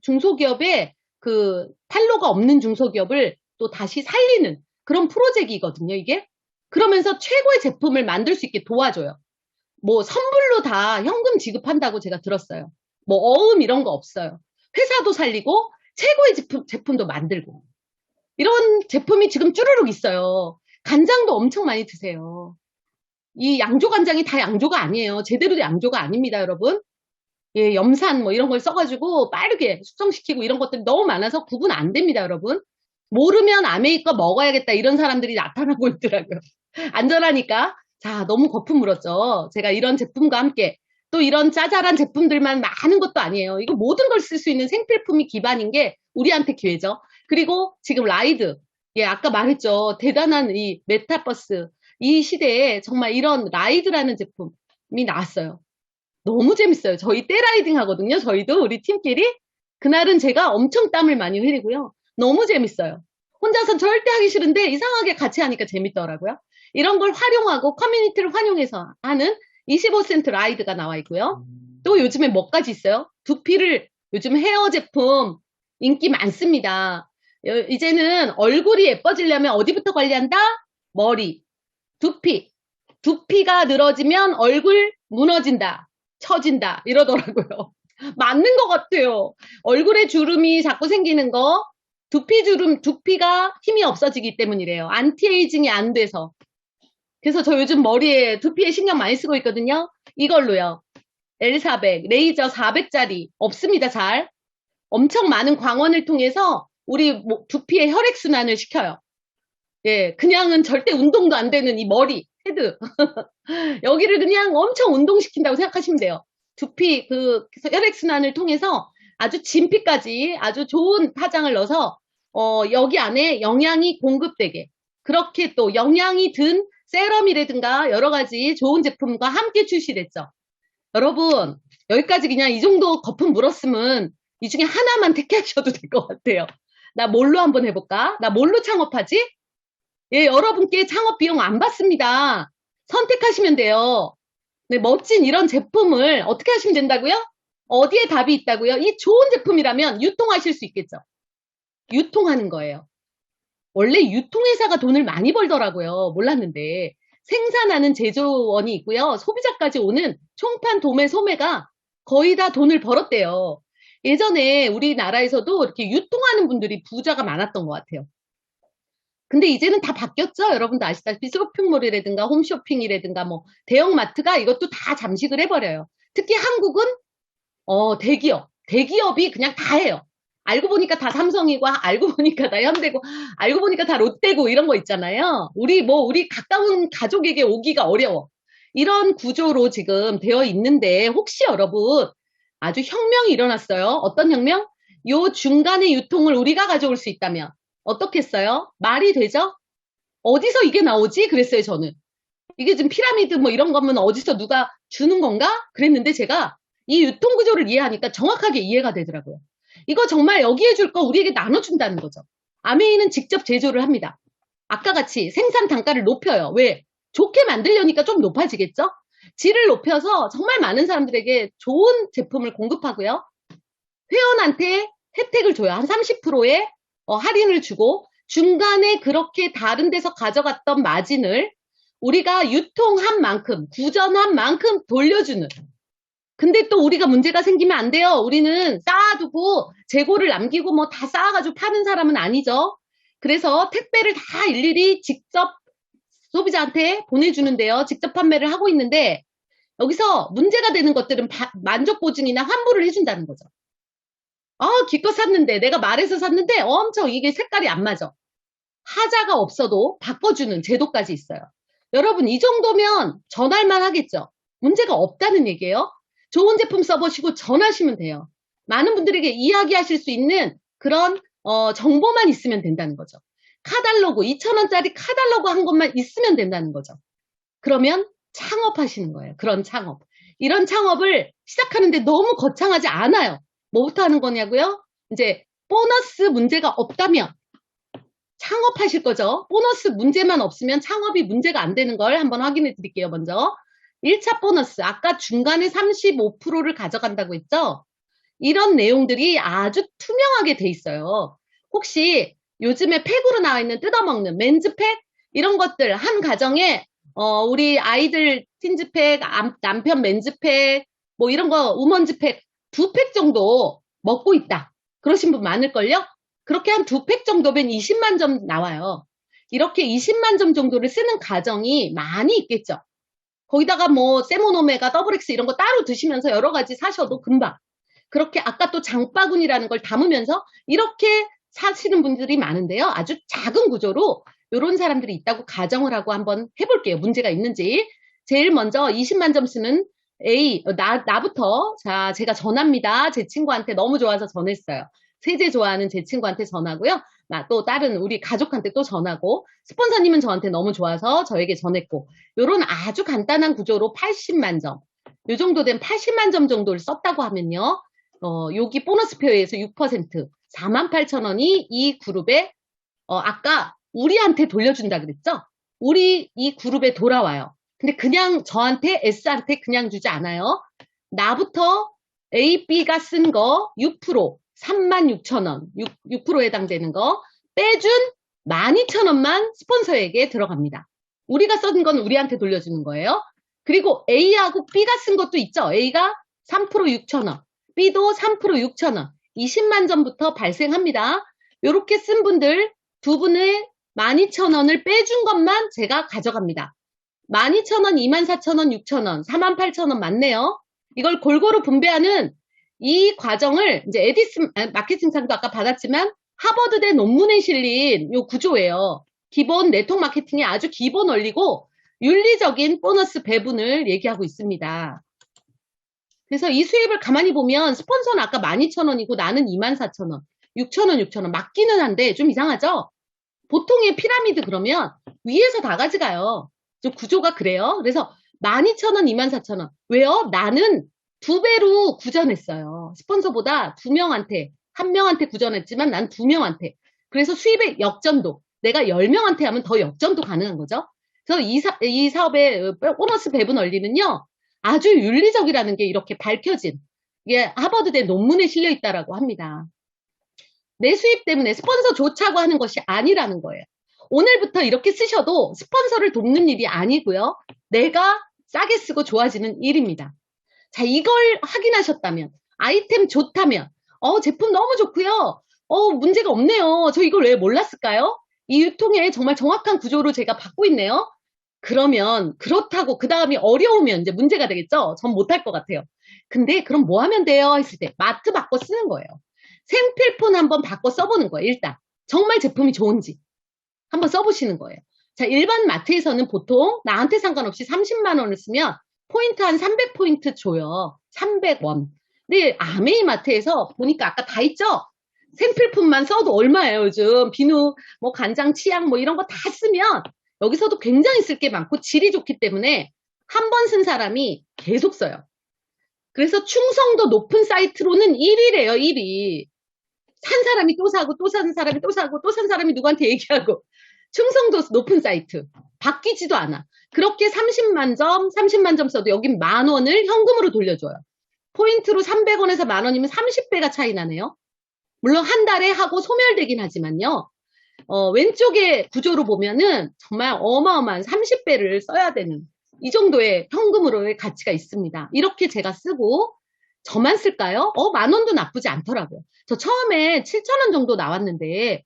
중소기업의 그 판로가 없는 중소기업을 또 다시 살리는 그런 프로젝트이거든요, 이게. 그러면서 최고의 제품을 만들 수 있게 도와줘요. 뭐 선불로 다 현금 지급한다고 제가 들었어요. 뭐 어음 이런 거 없어요. 회사도 살리고 최고의 제품도 만들고 이런 제품이 지금 쭈루룩 있어요. 간장도 엄청 많이 드세요. 이 양조 간장이 다 양조가 아니에요. 제대로 된 양조가 아닙니다, 여러분. 예, 염산 뭐 이런 걸 써가지고 빠르게 숙성시키고 이런 것들이 너무 많아서 구분 안 됩니다, 여러분. 모르면 아메이 거 먹어야겠다 이런 사람들이 나타나고 있더라고요. 안전하니까. 자, 너무 거품 물었죠. 제가 이런 제품과 함께 또 이런 짜잘한 제품들만 많은 것도 아니에요. 이거 모든 걸 쓸 수 있는 생필품이 기반인 게 우리한테 기회죠. 그리고 지금 라이드. 예, 아까 말했죠. 대단한 이 메타버스. 이 시대에 정말 이런 라이드라는 제품이 나왔어요. 너무 재밌어요. 저희 떼라이딩 하거든요. 저희도 우리 팀끼리. 그날은 제가 엄청 땀을 많이 흘리고요. 너무 재밌어요. 혼자서 절대 하기 싫은데 이상하게 같이 하니까 재밌더라고요. 이런 걸 활용하고 커뮤니티를 활용해서 하는 25센트 라이드가 나와 있고요. 또 요즘에 뭐까지 있어요? 두피를 요즘 헤어 제품 인기 많습니다. 이제는 얼굴이 예뻐지려면 어디부터 관리한다? 머리, 두피. 두피가 늘어지면 얼굴 무너진다. 처진다. 이러더라고요. 맞는 것 같아요. 얼굴에 주름이 자꾸 생기는 거, 두피가 힘이 없어지기 때문이래요. 안티에이징이 안 돼서. 그래서 저 요즘 머리에, 두피에 신경 많이 쓰고 있거든요. 이걸로요. L400, 레이저 400짜리. 없습니다, 잘. 엄청 많은 광원을 통해서 우리 두피의 혈액순환을 시켜요. 예, 그냥은 절대 운동도 안 되는 이 머리, 헤드. 여기를 그냥 엄청 운동시킨다고 생각하시면 돼요. 두피, 혈액순환을 통해서 아주 진피까지 아주 좋은 파장을 넣어서, 여기 안에 영양이 공급되게. 그렇게 또 영양이 든 세럼이라든가 여러 가지 좋은 제품과 함께 출시됐죠. 여러분, 여기까지 그냥 이 정도 거품 물었으면 이 중에 하나만 택하셔도 될 것 같아요. 나 뭘로 한번 해볼까? 나 뭘로 창업하지? 예, 여러분께 창업 비용 안 받습니다. 선택하시면 돼요. 네, 멋진 이런 제품을 어떻게 하시면 된다고요? 어디에 답이 있다고요? 이 좋은 제품이라면 유통하실 수 있겠죠. 유통하는 거예요. 원래 유통회사가 돈을 많이 벌더라고요. 몰랐는데. 생산하는 제조원이 있고요. 소비자까지 오는 총판 도매 소매가 거의 다 돈을 벌었대요. 예전에 우리나라에서도 이렇게 유통하는 분들이 부자가 많았던 것 같아요. 근데 이제는 다 바뀌었죠. 여러분도 아시다시피 쇼핑몰이라든가 홈쇼핑이라든가 뭐 대형마트가 이것도 다 잠식을 해버려요. 특히 한국은 대기업이 그냥 다 해요. 알고 보니까 다 삼성이고 알고 보니까 다 현대고 알고 보니까 다 롯데고 이런 거 있잖아요. 우리 가까운 가족에게 오기가 어려워. 이런 구조로 지금 되어 있는데 혹시 여러분 아주 혁명이 일어났어요. 어떤 혁명? 요 중간의 유통을 우리가 가져올 수 있다면 어떻겠어요? 말이 되죠? 어디서 이게 나오지? 그랬어요, 저는. 이게 지금 피라미드 뭐 이런 거면 어디서 누가 주는 건가? 그랬는데 제가 이 유통 구조를 이해하니까 정확하게 이해가 되더라고요. 이거 정말 여기에 줄 거 우리에게 나눠준다는 거죠. 아메이는 직접 제조를 합니다. 아까 같이 생산 단가를 높여요. 왜? 좋게 만들려니까 좀 높아지겠죠? 질을 높여서 정말 많은 사람들에게 좋은 제품을 공급하고요. 회원한테 혜택을 줘요. 한 30%의 할인을 주고 중간에 그렇게 다른 데서 가져갔던 마진을 우리가 유통한 만큼, 구전한 만큼 돌려주는. 근데 또 우리가 문제가 생기면 안 돼요. 우리는 쌓아두고 재고를 남기고 뭐 다 쌓아가지고 파는 사람은 아니죠. 그래서 택배를 다 일일이 직접 소비자한테 보내주는데요. 직접 판매를 하고 있는데 여기서 문제가 되는 것들은 만족 보증이나 환불을 해준다는 거죠. 기껏 샀는데 내가 말해서 샀는데 엄청 이게 색깔이 안 맞아. 하자가 없어도 바꿔주는 제도까지 있어요. 여러분 이 정도면 전할만 하겠죠. 문제가 없다는 얘기예요. 좋은 제품 써보시고 전하시면 돼요. 많은 분들에게 이야기하실 수 있는 그런 정보만 있으면 된다는 거죠. 카달로그, 2,000원짜리 카달로그 한 것만 있으면 된다는 거죠. 그러면 창업하시는 거예요. 그런 창업. 이런 창업을 시작하는데 너무 거창하지 않아요. 뭐부터 하는 거냐고요? 이제 보너스 문제가 없다면 창업하실 거죠. 보너스 문제만 없으면 창업이 문제가 안 되는 걸 한번 확인해 드릴게요. 먼저 1차 보너스, 아까 중간에 35%를 가져간다고 했죠? 이런 내용들이 아주 투명하게 돼 있어요. 혹시 요즘에 팩으로 나와 있는 뜯어먹는 맨즈팩 이런 것들 한 가정에 우리 아이들 틴즈팩, 남편 맨즈팩 뭐 이런 거 우먼즈팩 2팩 정도 먹고 있다. 그러신 분 많을걸요? 그렇게 한 2팩 정도면 20만 점 나와요. 이렇게 20만 점 정도를 쓰는 가정이 많이 있겠죠. 거기다가 뭐 세모노메가, 더블엑스 이런 거 따로 드시면서 여러 가지 사셔도 금방 그렇게 아까 또 장바구니라는 걸 담으면서 이렇게 사시는 분들이 많은데요. 아주 작은 구조로 이런 사람들이 있다고 가정을 하고 한번 해볼게요. 문제가 있는지. 제일 먼저 20만 점 쓰는 A, 나부터. 자, 제가 전합니다. 제 친구한테 너무 좋아서 전했어요. 세제 좋아하는 제 친구한테 전하고요. 또 다른 우리 가족한테 또 전하고, 스폰서님은 저한테 너무 좋아서 저에게 전했고, 이런 아주 간단한 구조로 80만 점. 요 정도 된 80만 점 정도를 썼다고 하면요. 여기 보너스표에서 6%, 48,000원이 이 그룹에, 아까 우리한테 돌려준다 그랬죠? 우리 이 그룹에 돌아와요. 근데 그냥 저한테, S한테 그냥 주지 않아요. 나부터 A, B가 쓴 거 6%, 36,000원, 6%에 해당되는 거 빼준 12,000원만 스폰서에게 들어갑니다. 우리가 쓴 건 우리한테 돌려주는 거예요. 그리고 A하고 B가 쓴 것도 있죠. A가 3% 6,000원, B도 3% 6,000원, 20만 점부터 발생합니다. 이렇게 쓴 분들 두 분의 12,000원을 빼준 것만 제가 가져갑니다. 12,000원, 24,000원, 6,000원, 48,000원 맞네요. 이걸 골고루 분배하는 이 과정을 이제 에디슨 마케팅상도 아까 받았지만 하버드대 논문에 실린 이 구조예요. 기본 네트워크 마케팅의 아주 기본 원리고 윤리적인 보너스 배분을 얘기하고 있습니다. 그래서 이 수입을 가만히 보면 스폰서는 아까 12,000원이고 나는 24,000원, 6,000원, 6,000원 맞기는 한데 좀 이상하죠? 보통의 피라미드 그러면 위에서 다 가져가요. 좀 구조가 그래요. 그래서 12,000원, 24,000원. 왜요? 나는 2배로 구전했어요. 스폰서보다 2명한테, 1명한테 구전했지만 난 2명한테. 그래서 수입의 역전도. 내가 10명한테 하면 더 역전도 가능한 거죠. 그래서 이 사업의 보너스 배분 원리는요. 아주 윤리적이라는 게 이렇게 밝혀진 이게 하버드대 논문에 실려 있다라고 합니다. 내 수입 때문에 스폰서 좋자고 하는 것이 아니라는 거예요. 오늘부터 이렇게 쓰셔도 스폰서를 돕는 일이 아니고요. 내가 싸게 쓰고 좋아지는 일입니다. 자, 이걸 확인하셨다면, 아이템 좋다면, 제품 너무 좋고요. 문제가 없네요. 저 이걸 왜 몰랐을까요? 이 유통에 정말 정확한 구조로 제가 받고 있네요. 그러면 그렇다고 그 다음이 어려우면 이제 문제가 되겠죠? 전 못할 것 같아요. 근데 그럼 뭐 하면 돼요? 했을 때 마트 바꿔 쓰는 거예요. 생필품 한번 바꿔 써보는 거예요. 일단 정말 제품이 좋은지 한번 써보시는 거예요. 자, 일반 마트에서는 보통 나한테 상관없이 30만 원을 쓰면 포인트 한 300포인트 줘요. 300원. 근데 아메이 마트에서 보니까 아까 다 있죠? 생필품만 써도 얼마예요, 요즘. 비누, 뭐 간장, 치약 뭐 이런 거 다 쓰면 여기서도 굉장히 쓸 게 많고 질이 좋기 때문에 한 번 쓴 사람이 계속 써요. 그래서 충성도 높은 사이트로는 1위래요, 1위. 산 사람이 또 사고, 또 사는 사람이 또 사고, 또 산 사람이 누구한테 얘기하고. 충성도 높은 사이트. 바뀌지도 않아. 그렇게 30만 점 써도 여긴 10,000원을 현금으로 돌려줘요. 포인트로 300원에서 10,000원이면 30배가 차이 나네요. 물론 한 달에 하고 소멸되긴 하지만요. 왼쪽의 구조로 보면은 정말 어마어마한 30배를 써야 되는 이 정도의 현금으로의 가치가 있습니다. 이렇게 제가 쓰고 저만 쓸까요? 10,000원도 나쁘지 않더라고요. 저 처음에 7,000원 정도 나왔는데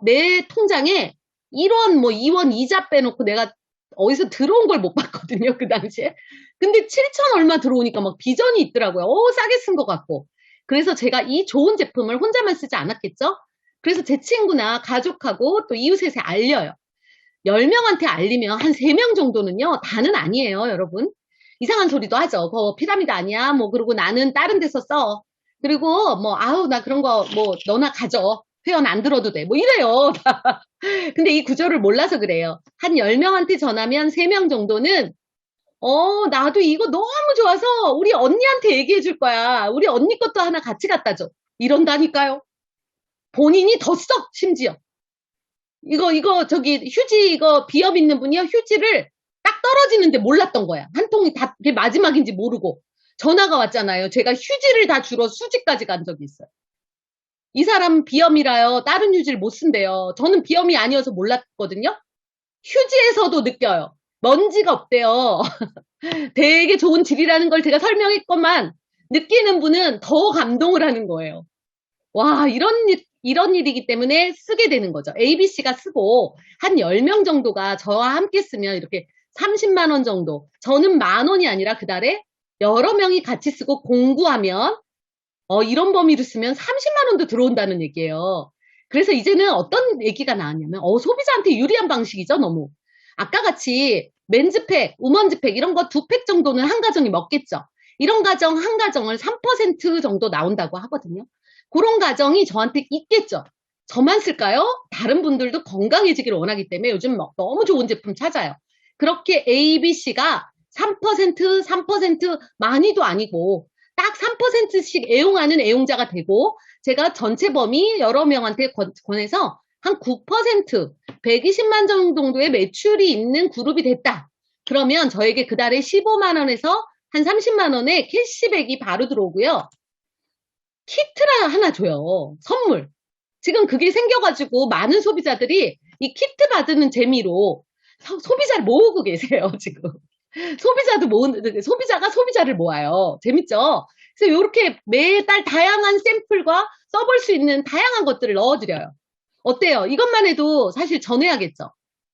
내 통장에 1원 뭐 2원 이자 빼놓고 내가 어디서 들어온 걸 못 봤거든요. 그 당시에. 근데 7,000 얼마 들어오니까 막 비전이 있더라고요. 싸게 쓴 것 같고. 그래서 제가 이 좋은 제품을 혼자만 쓰지 않았겠죠? 그래서 제 친구나 가족하고 또 이웃에 알려요. 10명한테 알리면 한 3명 정도는요. 다는 아니에요, 여러분. 이상한 소리도 하죠. 그거 피라미드 아니야. 뭐 그리고 나는 다른 데서 써. 그리고 뭐 아우 나 그런 거 뭐 너나 가져. 회원 안 들어도 돼. 뭐 이래요. 근데 이 구조를 몰라서 그래요. 한 10명한테 전하면 3명 정도는 나도 이거 너무 좋아서 우리 언니한테 얘기해 줄 거야. 우리 언니 것도 하나 같이 갖다 줘. 이런다니까요. 본인이 더 써, 심지어. 저기, 휴지, 이거 비염 있는 분이요. 휴지를 딱 떨어지는데 몰랐던 거야. 한 통이 다, 그게 마지막인지 모르고. 전화가 왔잖아요. 제가 휴지를 다 주러 수지까지 간 적이 있어요. 이 사람 비염이라요. 다른 휴지를 못 쓴대요. 저는 비염이 아니어서 몰랐거든요. 휴지에서도 느껴요. 먼지가 없대요. 되게 좋은 질이라는 걸 제가 설명했건만 느끼는 분은 더 감동을 하는 거예요. 와, 이런 일이기 때문에 쓰게 되는 거죠. ABC가 쓰고 한 10명 정도가 저와 함께 쓰면 이렇게 30만 원 정도. 저는 10,000원이 아니라 그달에 여러 명이 같이 쓰고 공구하면 이런 범위로 쓰면 30만 원도 들어온다는 얘기예요. 그래서 이제는 어떤 얘기가 나왔냐면 소비자한테 유리한 방식이죠, 너무. 아까 같이 맨즈팩, 우먼즈팩 이런 거 2팩 정도는 한 가정이 먹겠죠. 이런 가정 한 가정을 3% 정도 나온다고 하거든요. 그런 가정이 저한테 있겠죠. 저만 쓸까요? 다른 분들도 건강해지기를 원하기 때문에 요즘 너무 좋은 제품 찾아요. 그렇게 ABC가 3% 많이도 아니고 딱 3%씩 애용하는 애용자가 되고 제가 전체 범위 여러 명한테 권해서 한 9%, 120만 정도의 매출이 있는 그룹이 됐다. 그러면 저에게 그달에 15만 원에서 한 30만 원의 캐시백이 바로 들어오고요. 키트를 하나 줘요. 선물. 지금 그게 생겨가지고 많은 소비자들이 이 키트 받는 재미로 소비자를 모으고 계세요, 지금. 소비자가 소비자를 모아요. 재밌죠? 그래서 이렇게 매달 다양한 샘플과 써볼 수 있는 다양한 것들을 넣어드려요. 어때요? 이것만 해도 사실 전해야겠죠?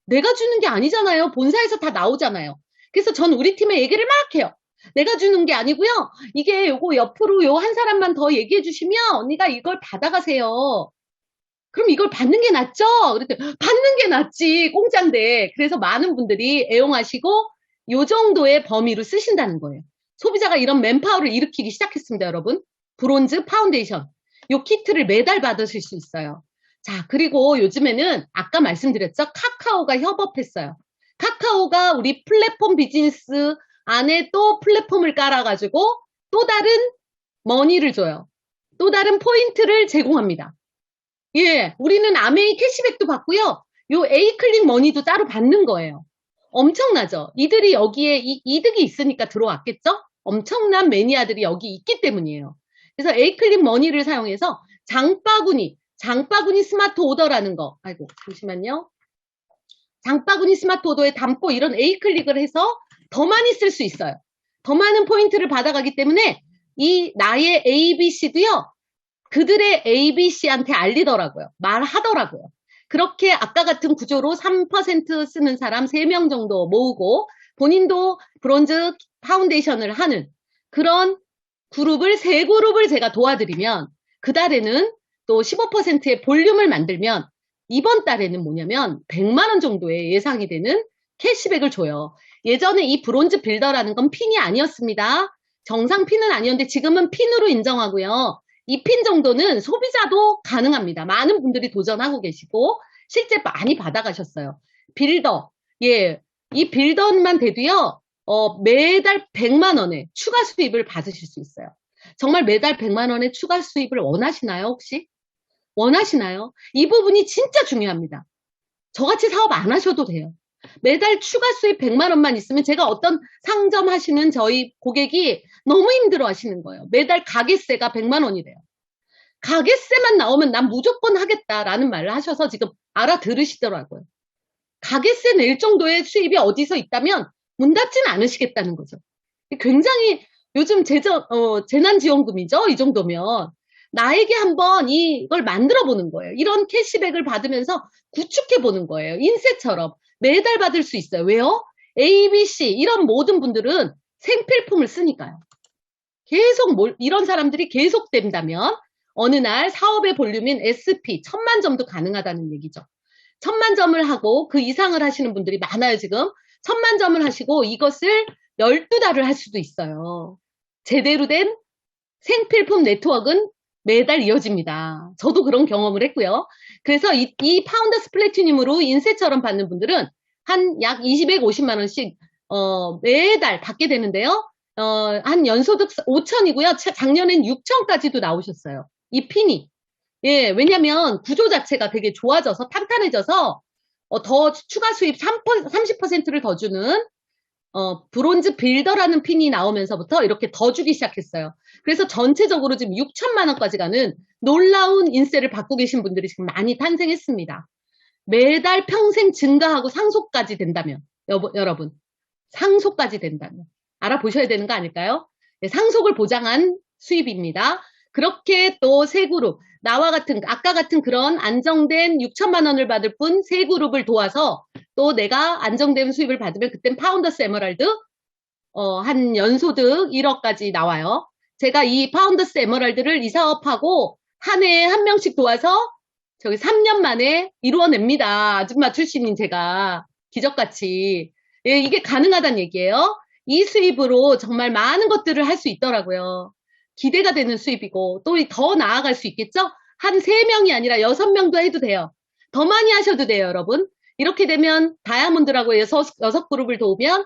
내가 주는 게 아니잖아요. 본사에서 다 나오잖아요. 그래서 전 우리 팀에 얘기를 막 해요. 내가 주는 게 아니고요. 이게 요거 옆으로 요 한 사람만 더 얘기해 주시면 언니가 이걸 받아가세요. 그럼 이걸 받는 게 낫죠? 그랬더니 받는 게 낫지. 공짜인데. 그래서 많은 분들이 애용하시고 요 정도의 범위로 쓰신다는 거예요. 소비자가 이런 맨파워를 일으키기 시작했습니다, 여러분. 브론즈 파운데이션. 요 키트를 매달 받으실 수 있어요. 자, 그리고 요즘에는 아까 말씀드렸죠? 카카오가 협업했어요. 카카오가 우리 플랫폼 비즈니스 안에 또 플랫폼을 깔아가지고 또 다른 머니를 줘요. 또 다른 포인트를 제공합니다. 예, 우리는 아메이 캐시백도 받고요. 요 에이클릭 머니도 따로 받는 거예요. 엄청나죠? 이들이 여기에 이득이 있으니까 들어왔겠죠? 엄청난 매니아들이 여기 있기 때문이에요. 그래서 에이클릭 머니를 사용해서 장바구니 스마트 오더라는 거. 아이고, 잠시만요. 장바구니 스마트 오더에 담고 이런 에이클릭을 해서 더 많이 쓸 수 있어요. 더 많은 포인트를 받아가기 때문에 이 나의 ABC도요. 그들의 ABC한테 알리더라고요. 말하더라고요. 그렇게 아까 같은 구조로 3% 쓰는 사람 3명 정도 모으고 본인도 브론즈 파운데이션을 하는 그런 그룹을 3그룹을 제가 도와드리면 그 달에는 또 15%의 볼륨을 만들면 이번 달에는 뭐냐면 100만 원 정도의 예상이 되는 캐시백을 줘요. 예전에 이 브론즈 빌더라는 건 핀이 아니었습니다. 정상 핀은 아니었는데 지금은 핀으로 인정하고요. 이 핀 정도는 소비자도 가능합니다. 많은 분들이 도전하고 계시고 실제 많이 받아가셨어요. 빌더, 예, 이 빌더만 돼도요. 매달 100만 원의 추가 수입을 받으실 수 있어요. 정말 매달 100만 원의 추가 수입을 원하시나요, 혹시? 원하시나요? 이 부분이 진짜 중요합니다. 저같이 사업 안 하셔도 돼요. 매달 추가 수입 100만 원만 있으면 제가 어떤 상점 하시는 저희 고객이 너무 힘들어 하시는 거예요. 매달 가게세가 100만 원이래요. 가게세만 나오면 난 무조건 하겠다라는 말을 하셔서 지금 알아들으시더라고요. 가게세 낼 정도의 수입이 어디서 있다면 문 닫지는 않으시겠다는 거죠. 굉장히 요즘 재난지원금이죠. 이 정도면. 나에게 한번 이걸 만들어 보는 거예요. 이런 캐시백을 받으면서 구축해 보는 거예요. 인쇄처럼 매달 받을 수 있어요. 왜요? ABC 이런 모든 분들은 생필품을 쓰니까요. 계속 이런 사람들이 계속 된다면 어느 날 사업의 볼륨인 SP 1000만 점도 가능하다는 얘기죠. 1000만 점을 하고 그 이상을 하시는 분들이 많아요. 지금 1000만 점을 하시고 이것을 12달을 할 수도 있어요. 제대로 된 생필품 네트워크는 매달 이어집니다. 저도 그런 경험을 했고요. 그래서 이 파운더스 플래티늄으로 인쇄처럼 받는 분들은 한 약 20에 50만 원씩 매달 받게 되는데요. 한 연소득 5천이고요. 작년엔 6천까지도 나오셨어요. 이 핀이. 예, 왜냐면 구조 자체가 되게 좋아져서 탄탄해져서 더 추가 수입 30%를 더 주는 브론즈 빌더라는 핀이 나오면서부터 이렇게 더 주기 시작했어요. 그래서 전체적으로 지금 6천만 원까지 가는 놀라운 인세를 받고 계신 분들이 지금 많이 탄생했습니다. 매달 평생 증가하고 상속까지 된다면, 여러분, 상속까지 된다면 알아보셔야 되는 거 아닐까요? 네, 상속을 보장한 수입입니다. 그렇게 또 세 그룹, 나와 같은, 아까 같은 그런 안정된 6천만 원을 받을 뿐 세 그룹을 도와서 또 내가 안정된 수입을 받으면 그땐 파운더스 에머랄드, 한 연소득 1억까지 나와요. 제가 이 파운더스 에머랄드를 이 사업하고 한 해에 한 명씩 도와서 저기 3년 만에 이루어냅니다. 아줌마 출신인 제가. 기적같이. 예, 이게 가능하다는 얘기예요. 이 수입으로 정말 많은 것들을 할 수 있더라고요. 기대가 되는 수입이고 또 더 나아갈 수 있겠죠? 한 3명이 아니라 6명도 해도 돼요. 더 많이 하셔도 돼요, 여러분. 이렇게 되면 다이아몬드라고 6그룹을 도우면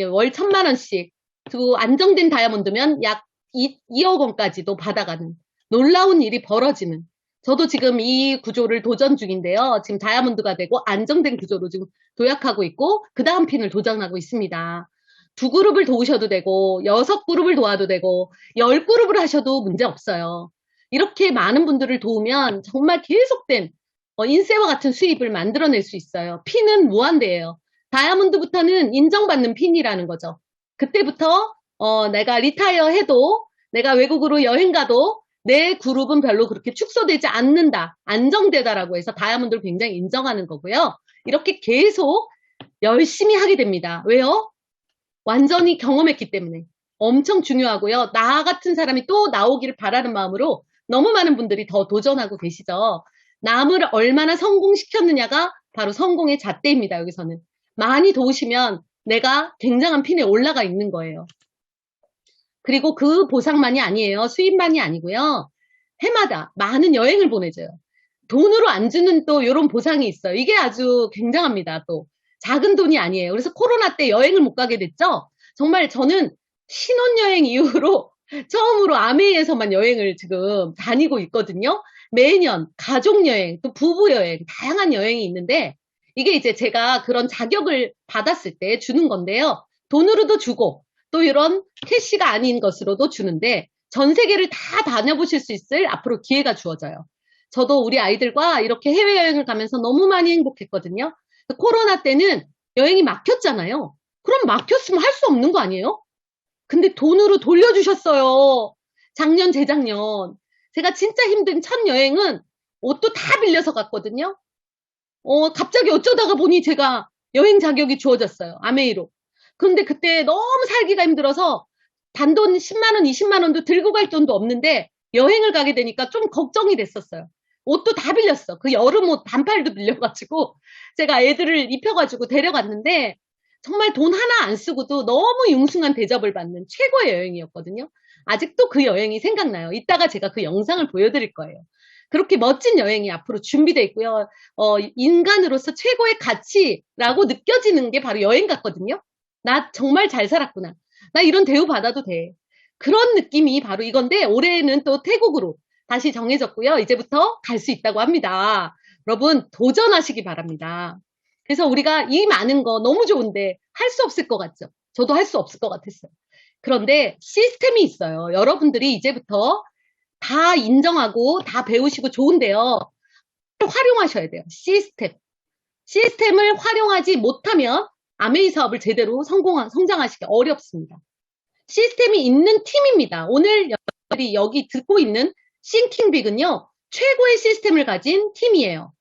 월 1,000만 원씩 그리고 안정된 다이아몬드면 약 2억 원까지도 받아가는 놀라운 일이 벌어지는 저도 지금 이 구조를 도전 중인데요. 지금 다이아몬드가 되고 안정된 구조로 지금 도약하고 있고 그 다음 핀을 도전하고 있습니다. 2그룹을 도우셔도 되고 6그룹을 도와도 되고 10그룹을 하셔도 문제 없어요. 이렇게 많은 분들을 도우면 정말 계속된 인쇄와 같은 수입을 만들어낼 수 있어요. 핀은 무한대예요. 다이아몬드부터는 인정받는 핀이라는 거죠. 그때부터 내가 리타이어 해도 내가 외국으로 여행 가도 내 그룹은 별로 그렇게 축소되지 않는다. 안정되다라고 해서 다이아몬드를 굉장히 인정하는 거고요. 이렇게 계속 열심히 하게 됩니다. 왜요? 완전히 경험했기 때문에. 엄청 중요하고요. 나 같은 사람이 또 나오기를 바라는 마음으로 너무 많은 분들이 더 도전하고 계시죠. 남을 얼마나 성공시켰느냐가 바로 성공의 잣대입니다. 여기서는. 많이 도우시면 내가 굉장한 핀에 올라가 있는 거예요. 그리고 그 보상만이 아니에요. 수입만이 아니고요. 해마다 많은 여행을 보내줘요. 돈으로 안 주는 또 이런 보상이 있어요. 이게 아주 굉장합니다. 또 작은 돈이 아니에요. 그래서 코로나 때 여행을 못 가게 됐죠. 정말 저는 신혼여행 이후로 처음으로 아메이에서만 여행을 지금 다니고 있거든요. 매년 가족여행, 또 부부여행, 다양한 여행이 있는데 이게 이제 제가 그런 자격을 받았을 때 주는 건데요. 돈으로도 주고 또 이런 캐시가 아닌 것으로도 주는데 전 세계를 다 다녀보실 수 있을 앞으로 기회가 주어져요. 저도 우리 아이들과 이렇게 해외여행을 가면서 너무 많이 행복했거든요. 코로나 때는 여행이 막혔잖아요. 그럼 막혔으면 할 수 없는 거 아니에요? 근데 돈으로 돌려주셨어요. 작년, 재작년. 제가 진짜 힘든 첫 여행은 옷도 다 빌려서 갔거든요. 갑자기 어쩌다가 보니 제가 여행 자격이 주어졌어요. 아메이로. 그런데 그때 너무 살기가 힘들어서 단돈 10만 원, 20만 원도 들고 갈 돈도 없는데 여행을 가게 되니까 좀 걱정이 됐었어요. 옷도 다 빌렸어. 그 여름 옷 반팔도 빌려가지고 제가 애들을 입혀가지고 데려갔는데 정말 돈 하나 안 쓰고도 너무 융숭한 대접을 받는 최고의 여행이었거든요. 아직도 그 여행이 생각나요. 이따가 제가 그 영상을 보여드릴 거예요. 그렇게 멋진 여행이 앞으로 준비되어 있고요. 인간으로서 최고의 가치라고 느껴지는 게 바로 여행 같거든요. 나 정말 잘 살았구나. 나 이런 대우 받아도 돼. 그런 느낌이 바로 이건데 올해는 또 태국으로 다시 정해졌고요. 이제부터 갈 수 있다고 합니다. 여러분 도전하시기 바랍니다. 그래서 우리가 이 많은 거 너무 좋은데 할 수 없을 것 같죠? 저도 할 수 없을 것 같았어요. 그런데 시스템이 있어요. 여러분들이 이제부터 다 인정하고 다 배우시고 좋은데요. 활용하셔야 돼요. 시스템. 시스템을 활용하지 못하면 아메이 사업을 제대로 성장하시기 어렵습니다. 시스템이 있는 팀입니다. 오늘 여기 듣고 있는 싱킹빅은요. 최고의 시스템을 가진 팀이에요.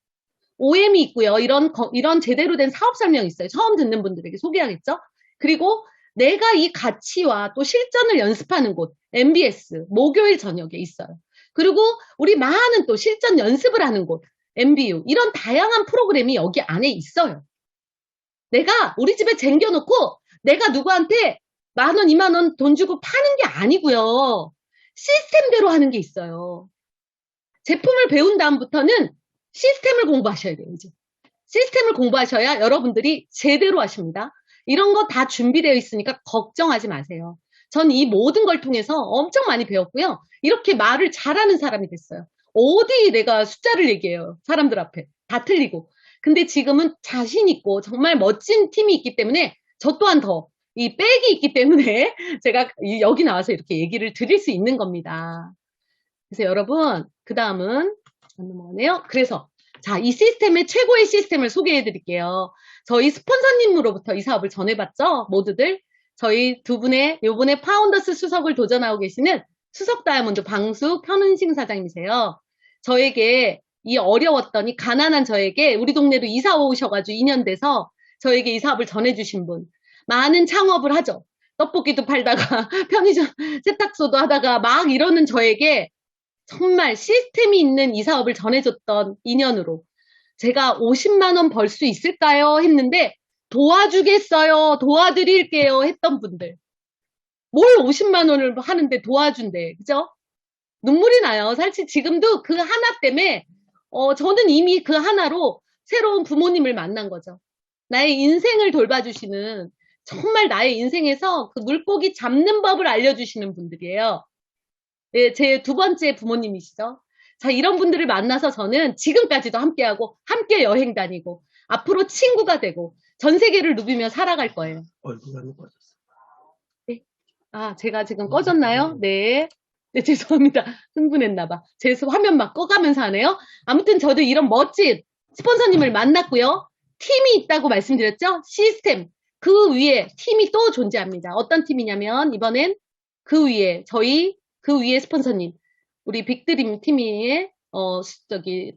OM이 있고요. 이런 제대로 된 사업 설명이 있어요. 처음 듣는 분들에게 소개하겠죠? 그리고 내가 이 가치와 또 실전을 연습하는 곳, MBS, 목요일 저녁에 있어요. 그리고 우리 많은 또 실전 연습을 하는 곳, MBU, 이런 다양한 프로그램이 여기 안에 있어요. 내가 우리 집에 쟁겨놓고 내가 누구한테 10,000원, 20,000원 돈 주고 파는 게 아니고요. 시스템대로 하는 게 있어요. 제품을 배운 다음부터는 시스템을 공부하셔야 돼요, 이제. 시스템을 공부하셔야 여러분들이 제대로 하십니다. 이런 거 다 준비되어 있으니까 걱정하지 마세요. 전 이 모든 걸 통해서 엄청 많이 배웠고요. 이렇게 말을 잘하는 사람이 됐어요. 어디 내가 숫자를 얘기해요. 사람들 앞에. 다 틀리고. 근데 지금은 자신 있고 정말 멋진 팀이 있기 때문에 저 또한 더 이 백이 있기 때문에 제가 여기 나와서 이렇게 얘기를 드릴 수 있는 겁니다. 그래서 여러분, 그 다음은 안 넘어가네요. 그래서 자, 이 시스템의 최고의 시스템을 소개해 드릴게요. 저희 스폰서님으로부터 이 사업을 전해봤죠? 모두들. 저희 두 분의 요번에 파운더스 수석을 도전하고 계시는 수석 다이아몬드 방수 편은싱 사장님이세요. 저에게 이 어려웠던 이 가난한 저에게 우리 동네로 이사 오셔가지고 2년 돼서 저에게 이 사업을 전해주신 분. 많은 창업을 하죠. 떡볶이도 팔다가 편의점 세탁소도 하다가 막 이러는 저에게 정말 시스템이 있는 이 사업을 전해줬던 인연으로 제가 50만 원 벌 수 있을까요? 했는데 도와주겠어요. 도와드릴게요. 했던 분들. 뭘 50만 원을 하는데 도와준대. 그죠? 눈물이 나요. 사실 지금도 그 하나 때문에 저는 이미 그 하나로 새로운 부모님을 만난 거죠. 나의 인생을 돌봐주시는 정말 나의 인생에서 그 물고기 잡는 법을 알려주시는 분들이에요. 네, 제 두 번째 부모님이시죠. 자, 이런 분들을 만나서 저는 지금까지도 함께하고, 함께 여행 다니고, 앞으로 친구가 되고, 전 세계를 누비며 살아갈 거예요. 얼굴 안 꺼졌어. 네. 아, 제가 지금 꺼졌나요? 네. 네, 죄송합니다. 흥분했나봐. 제 화면 막 꺼가면서 하네요. 아무튼 저도 이런 멋진 스폰서님을 만났고요. 팀이 있다고 말씀드렸죠? 시스템. 그 위에 팀이 또 존재합니다. 어떤 팀이냐면, 이번엔 그 위에, 그 위에 스폰서님. 우리 빅드림 팀의,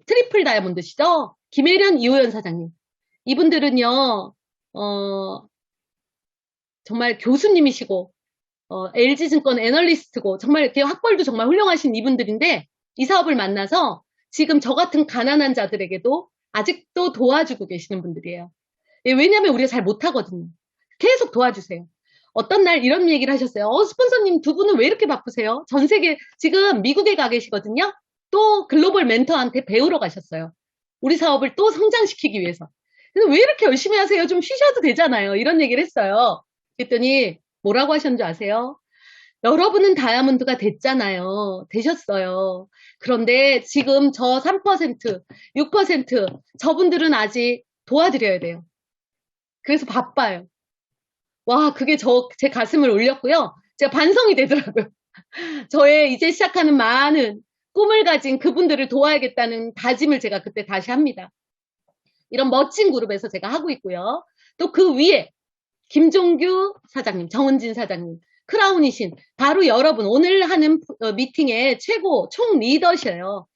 트리플 다이아몬드시죠? 김혜련, 이호연 사장님. 이분들은요, 정말 교수님이시고, LG증권 애널리스트고, 정말 이렇게 학벌도 정말 훌륭하신 이분들인데, 이 사업을 만나서 지금 저 같은 가난한 자들에게도 아직도 도와주고 계시는 분들이에요. 예, 왜냐면 우리가 잘 못하거든요. 계속 도와주세요. 어떤 날 이런 얘기를 하셨어요. 스폰서님 두 분은 왜 이렇게 바쁘세요? 전 세계, 지금 미국에 가 계시거든요? 또 글로벌 멘토한테 배우러 가셨어요. 우리 사업을 또 성장시키기 위해서. 그래서 왜 이렇게 열심히 하세요? 좀 쉬셔도 되잖아요. 이런 얘기를 했어요. 그랬더니 뭐라고 하셨는지 아세요? 여러분은 다이아몬드가 됐잖아요. 되셨어요. 그런데 지금 저 3%, 6%, 저분들은 아직 도와드려야 돼요. 그래서 바빠요. 와, 그게 제 가슴을 울렸고요. 제가 반성이 되더라고요. 저의 이제 시작하는 많은 꿈을 가진 그분들을 도와야겠다는 다짐을 제가 그때 다시 합니다. 이런 멋진 그룹에서 제가 하고 있고요. 또 그 위에 김종규 사장님, 정은진 사장님, 크라운이신 바로 여러분 오늘 하는 미팅의 최고 총 리더셔요.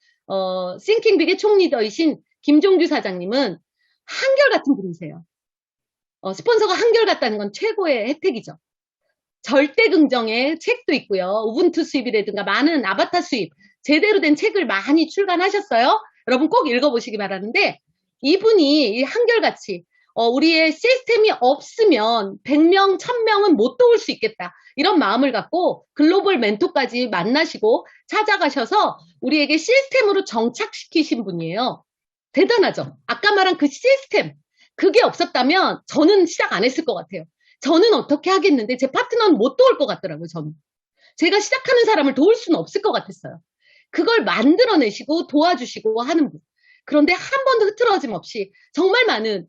싱킹빅의 총 리더이신 김종규 사장님은 한결같은 분이세요. 스폰서가 한결같다는 건 최고의 혜택이죠. 절대 긍정의 책도 있고요. 우분투 수입이라든가 많은 아바타 수입, 제대로 된 책을 많이 출간하셨어요. 여러분 꼭 읽어보시기 바라는데 이분이 한결같이 우리의 시스템이 없으면 100명, 1000명은 못 도울 수 있겠다. 이런 마음을 갖고 글로벌 멘토까지 만나시고 찾아가셔서 우리에게 시스템으로 정착시키신 분이에요. 대단하죠? 아까 말한 그 시스템, 그게 없었다면 저는 시작 안 했을 것 같아요. 저는 어떻게 하겠는데 제 파트너는 못 도울 것 같더라고요, 저는. 제가 시작하는 사람을 도울 수는 없을 것 같았어요. 그걸 만들어내시고 도와주시고 하는 분. 그런데 한 번도 흐트러짐 없이 정말 많은,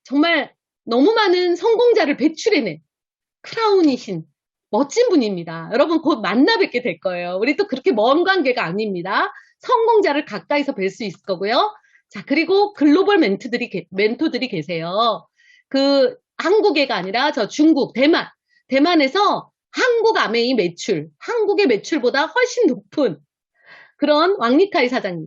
정말 너무 많은 성공자를 배출해낸 크라운이신 멋진 분입니다. 여러분 곧 만나 뵙게 될 거예요. 우리 또 그렇게 먼 관계가 아닙니다. 성공자를 가까이서 뵐 수 있을 거고요. 자, 그리고 글로벌 멘토들이 계세요. 그 한국애가 아니라 저 중국, 대만에서 한국 아메이 매출, 한국의 매출보다 훨씬 높은 그런 왕리카이 사장님.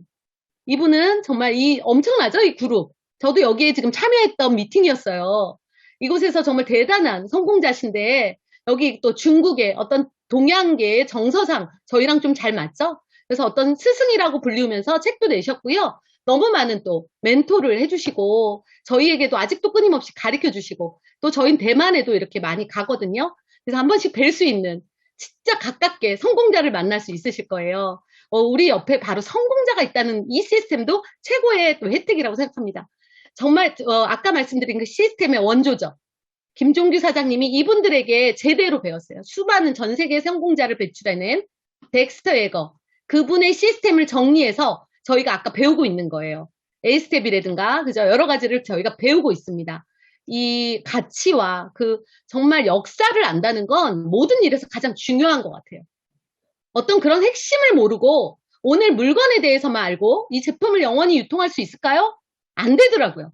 이분은 정말 엄청나죠? 이 그룹. 저도 여기에 지금 참여했던 미팅이었어요. 이곳에서 정말 대단한 성공자신데 여기 또 중국의 어떤 동양계의 정서상 저희랑 좀 잘 맞죠? 그래서 어떤 스승이라고 불리우면서 책도 내셨고요. 너무 많은 또 멘토를 해주시고 저희에게도 아직도 끊임없이 가르쳐 주시고 또 저희는 대만에도 이렇게 많이 가거든요. 그래서 한 번씩 뵐 수 있는 진짜 가깝게 성공자를 만날 수 있으실 거예요. 우리 옆에 바로 성공자가 있다는 이 시스템도 최고의 또 혜택이라고 생각합니다. 정말 아까 말씀드린 그 시스템의 원조죠. 김종규 사장님이 이분들에게 제대로 배웠어요. 수많은 전 세계 성공자를 배출해낸 덱스터 예거. 그분의 시스템을 정리해서 저희가 아까 배우고 있는 거예요. 에이스텝이라든가 그죠? 여러 가지를 저희가 배우고 있습니다. 이 가치와 그 정말 역사를 안다는 건 모든 일에서 가장 중요한 것 같아요. 어떤 그런 핵심을 모르고 오늘 물건에 대해서만 알고 이 제품을 영원히 유통할 수 있을까요? 안 되더라고요.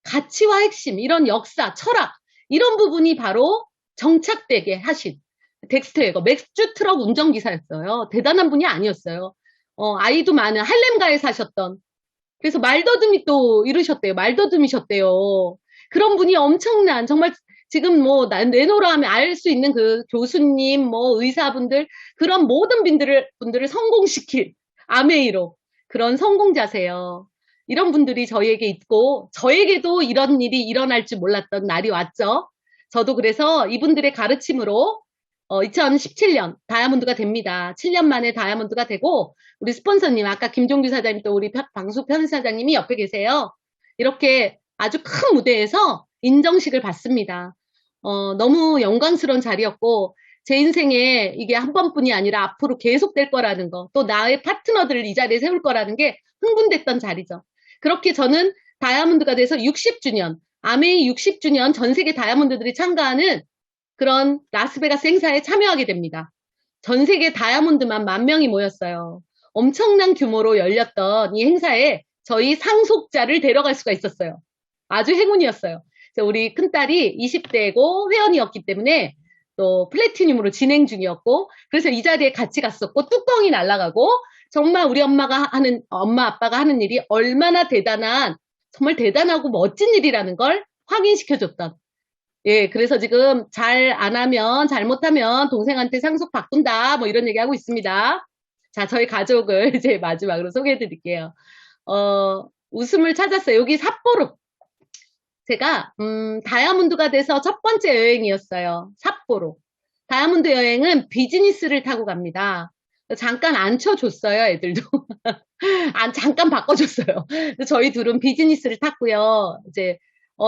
가치와 핵심, 이런 역사, 철학, 이런 부분이 바로 정착되게 하신 덱스터 예거, 맥주 트럭 운전기사였어요. 대단한 분이 아니었어요. 아이도 많은 할렘가에 사셨던, 그래서 말더듬이 또 이루셨대요. 말더듬이셨대요. 그런 분이 엄청난, 정말 지금 뭐 내노라 하면 알 수 있는 그 교수님, 뭐 의사분들, 그런 모든 분들을 성공시킬 아메이로 그런 성공자세요. 이런 분들이 저희에게 있고 저에게도 이런 일이 일어날 줄 몰랐던 날이 왔죠. 저도 그래서 이분들의 가르침으로 2017년 다이아몬드가 됩니다. 7년 만에 다이아몬드가 되고 우리 스폰서님 아까 김종규 사장님 또 우리 방수 편사장님이 옆에 계세요. 이렇게 아주 큰 무대에서 인정식을 받습니다. 너무 영광스러운 자리였고 제 인생에 이게 한 번뿐이 아니라 앞으로 계속될 거라는 거, 또 나의 파트너들을 이 자리에 세울 거라는 게 흥분됐던 자리죠. 그렇게 저는 다이아몬드가 돼서 60주년, 아메이 60주년 전 세계 다이아몬드들이 참가하는 그런 라스베가스 행사에 참여하게 됩니다. 전 세계 다이아몬드만 10,000명이 모였어요. 엄청난 규모로 열렸던 이 행사에 저희 상속자를 데려갈 수가 있었어요. 아주 행운이었어요. 우리 큰딸이 20대고 회원이었기 때문에 또 플래티늄으로 진행 중이었고 그래서 이 자리에 같이 갔었고 뚜껑이 날아가고 정말 우리 엄마 아빠가 하는 일이 얼마나 대단한 정말 대단하고 멋진 일이라는 걸 확인시켜줬던 예, 그래서 지금 잘 안 하면 잘못하면 동생한테 상속 바꾼다 뭐 이런 얘기하고 있습니다. 자, 저희 가족을 이제 마지막으로 소개해 드릴게요. 웃음을 찾았어요. 여기 삿포로 제가 다이아몬드가 돼서 첫 번째 여행이었어요. 삿포로. 다이아몬드 여행은 비즈니스를 타고 갑니다. 잠깐 앉혀줬어요, 애들도. 잠깐 바꿔줬어요. 저희 둘은 비즈니스를 탔고요. 이제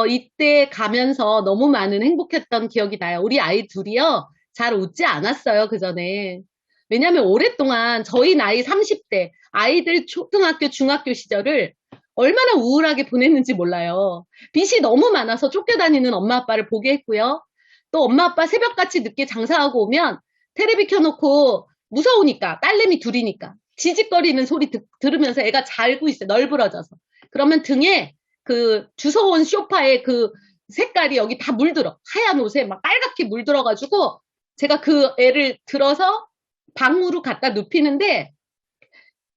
이때 가면서 너무 많은 행복했던 기억이 나요. 우리 아이 둘이요. 잘 웃지 않았어요, 그 전에. 왜냐면 오랫동안 저희 나이 30대 아이들 초등학교, 중학교 시절을 얼마나 우울하게 보냈는지 몰라요. 빚이 너무 많아서 쫓겨다니는 엄마 아빠를 보게 했고요. 또 엄마 아빠 새벽같이 늦게 장사하고 오면 테레비 켜놓고 무서우니까 딸내미 둘이니까 지직거리는 소리 들으면서 애가 잘고 있어요. 널브러져서. 그러면 등에 그 주워온 쇼파에 그 색깔이 여기 다 물들어. 하얀 옷에 막 빨갛게 물들어가지고 제가 그 애를 들어서 방으로 갖다 눕히는데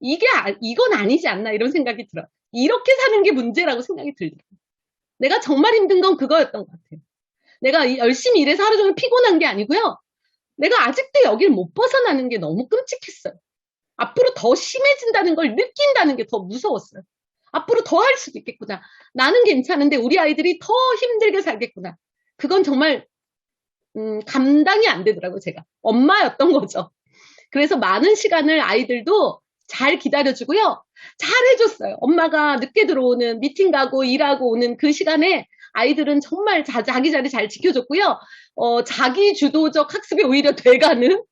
이건 아니지 않나 이런 생각이 들어요. 이렇게 사는 게 문제라고 생각이 들더라고요. 내가 정말 힘든 건 그거였던 것 같아요. 내가 열심히 일해서 하루 종일 피곤한 게 아니고요. 내가 아직도 여길 못 벗어나는 게 너무 끔찍했어요. 앞으로 더 심해진다는 걸 느낀다는 게 더 무서웠어요. 앞으로 더 할 수도 있겠구나. 나는 괜찮은데 우리 아이들이 더 힘들게 살겠구나. 그건 정말 감당이 안 되더라고요. 제가. 엄마였던 거죠. 그래서 많은 시간을 아이들도 잘 기다려주고요. 잘 해줬어요. 엄마가 늦게 들어오는 미팅 가고 일하고 오는 그 시간에 아이들은 정말 자기 자리 잘 지켜줬고요. 자기 주도적 학습에 오히려 돼가는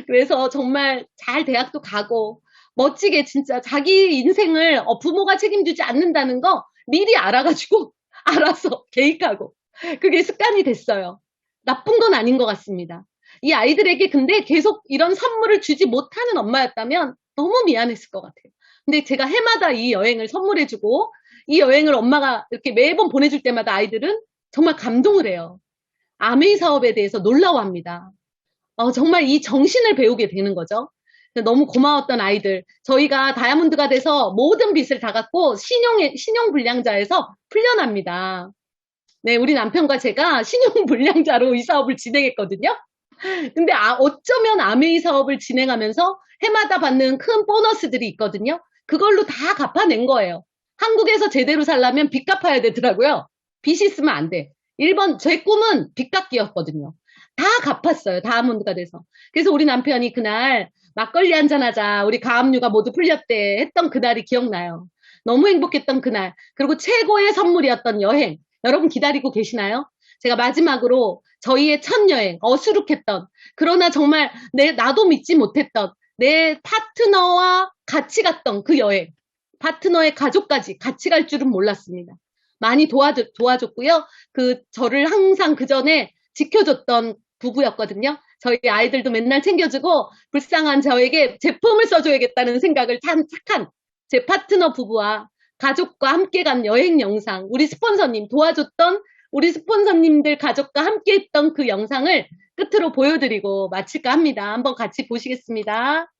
그래서 정말 잘 대학도 가고 멋지게 진짜 자기 인생을 부모가 책임지지 않는다는 거 미리 알아가지고 알아서 계획하고 그게 습관이 됐어요. 나쁜 건 아닌 것 같습니다. 이 아이들에게 근데 계속 이런 선물을 주지 못하는 엄마였다면 너무 미안했을 것 같아요. 근데 제가 해마다 이 여행을 선물해주고 이 여행을 엄마가 이렇게 매번 보내줄 때마다 아이들은 정말 감동을 해요. 아메이 사업에 대해서 놀라워합니다. 정말 이 정신을 배우게 되는 거죠. 너무 고마웠던 아이들. 저희가 다이아몬드가 돼서 모든 빚을 다 갚고 신용불량자에서 풀려납니다. 네, 우리 남편과 제가 신용불량자로 이 사업을 진행했거든요. 근데 어쩌면 아메이 사업을 진행하면서 해마다 받는 큰 보너스들이 있거든요. 그걸로 다 갚아낸 거예요. 한국에서 제대로 살려면 빚 갚아야 되더라고요. 빚이 있으면 안 돼. 제 꿈은 빚 갚기였거든요. 다 갚았어요. 다이아몬드가 돼서. 그래서 우리 남편이 그날 막걸리 한잔하자. 우리 가압류가 모두 풀렸대. 했던 그날이 기억나요. 너무 행복했던 그날. 그리고 최고의 선물이었던 여행. 여러분 기다리고 계시나요? 제가 마지막으로 저희의 첫 여행, 어수룩했던, 그러나 정말 나도 믿지 못했던 내 파트너와 같이 갔던 그 여행. 파트너의 가족까지 같이 갈 줄은 몰랐습니다. 많이 도와줬고요. 저를 항상 그 전에 지켜줬던 부부였거든요. 저희 아이들도 맨날 챙겨주고 불쌍한 저에게 제품을 써줘야겠다는 생각을 착한 제 파트너 부부와 가족과 함께 간 여행 영상, 우리 스폰서님 도와줬던 우리 스폰서님들 가족과 함께 했던 그 영상을 끝으로 보여드리고 마칠까 합니다. 한번 같이 보시겠습니다.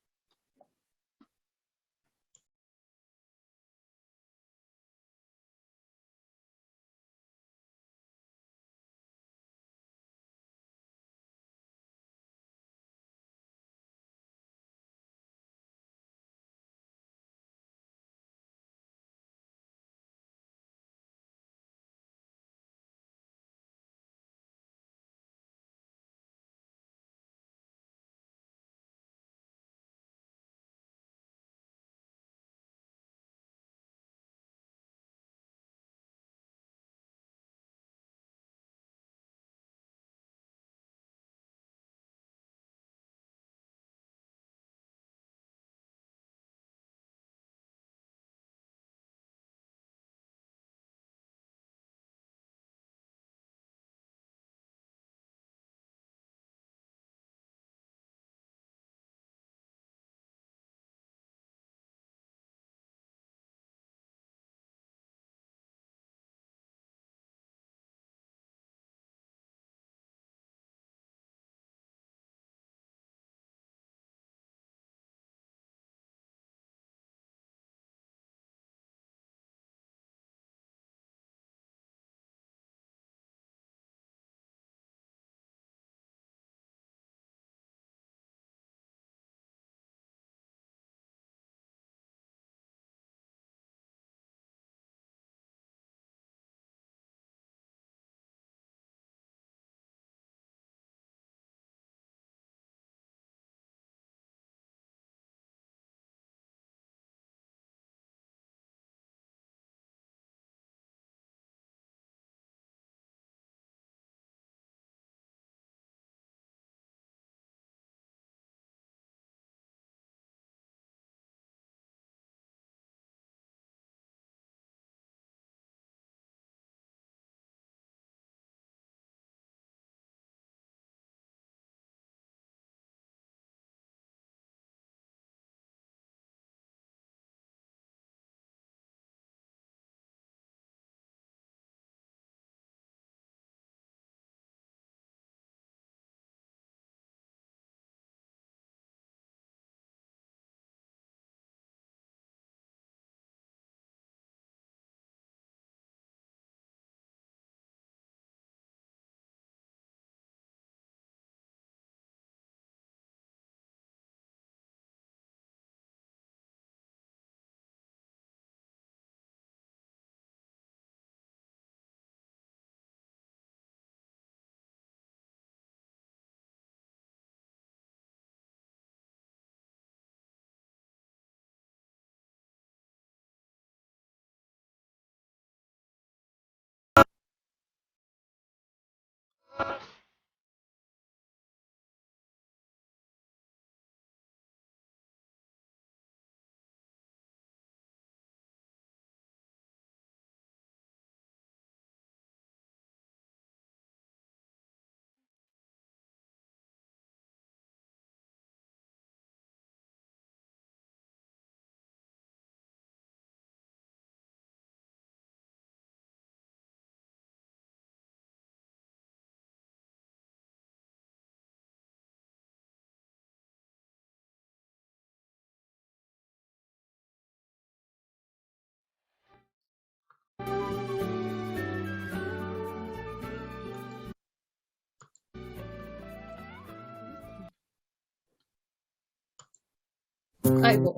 아이고.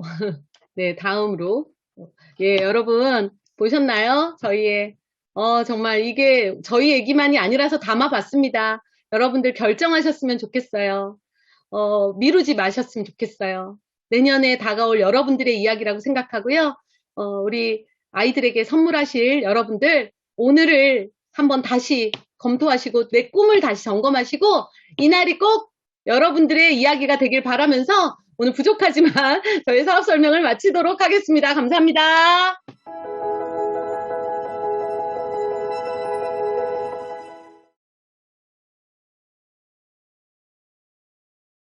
네, 다음으로. 예, 여러분, 보셨나요? 정말 이게 저희 얘기만이 아니라서 담아봤습니다. 여러분들 결정하셨으면 좋겠어요. 미루지 마셨으면 좋겠어요. 내년에 다가올 여러분들의 이야기라고 생각하고요. 우리 아이들에게 선물하실 여러분들, 오늘을 한번 다시 검토하시고 내 꿈을 다시 점검하시고 이날이 꼭 여러분들의 이야기가 되길 바라면서 오늘 부족하지만 저희 사업 설명을 마치도록 하겠습니다. 감사합니다.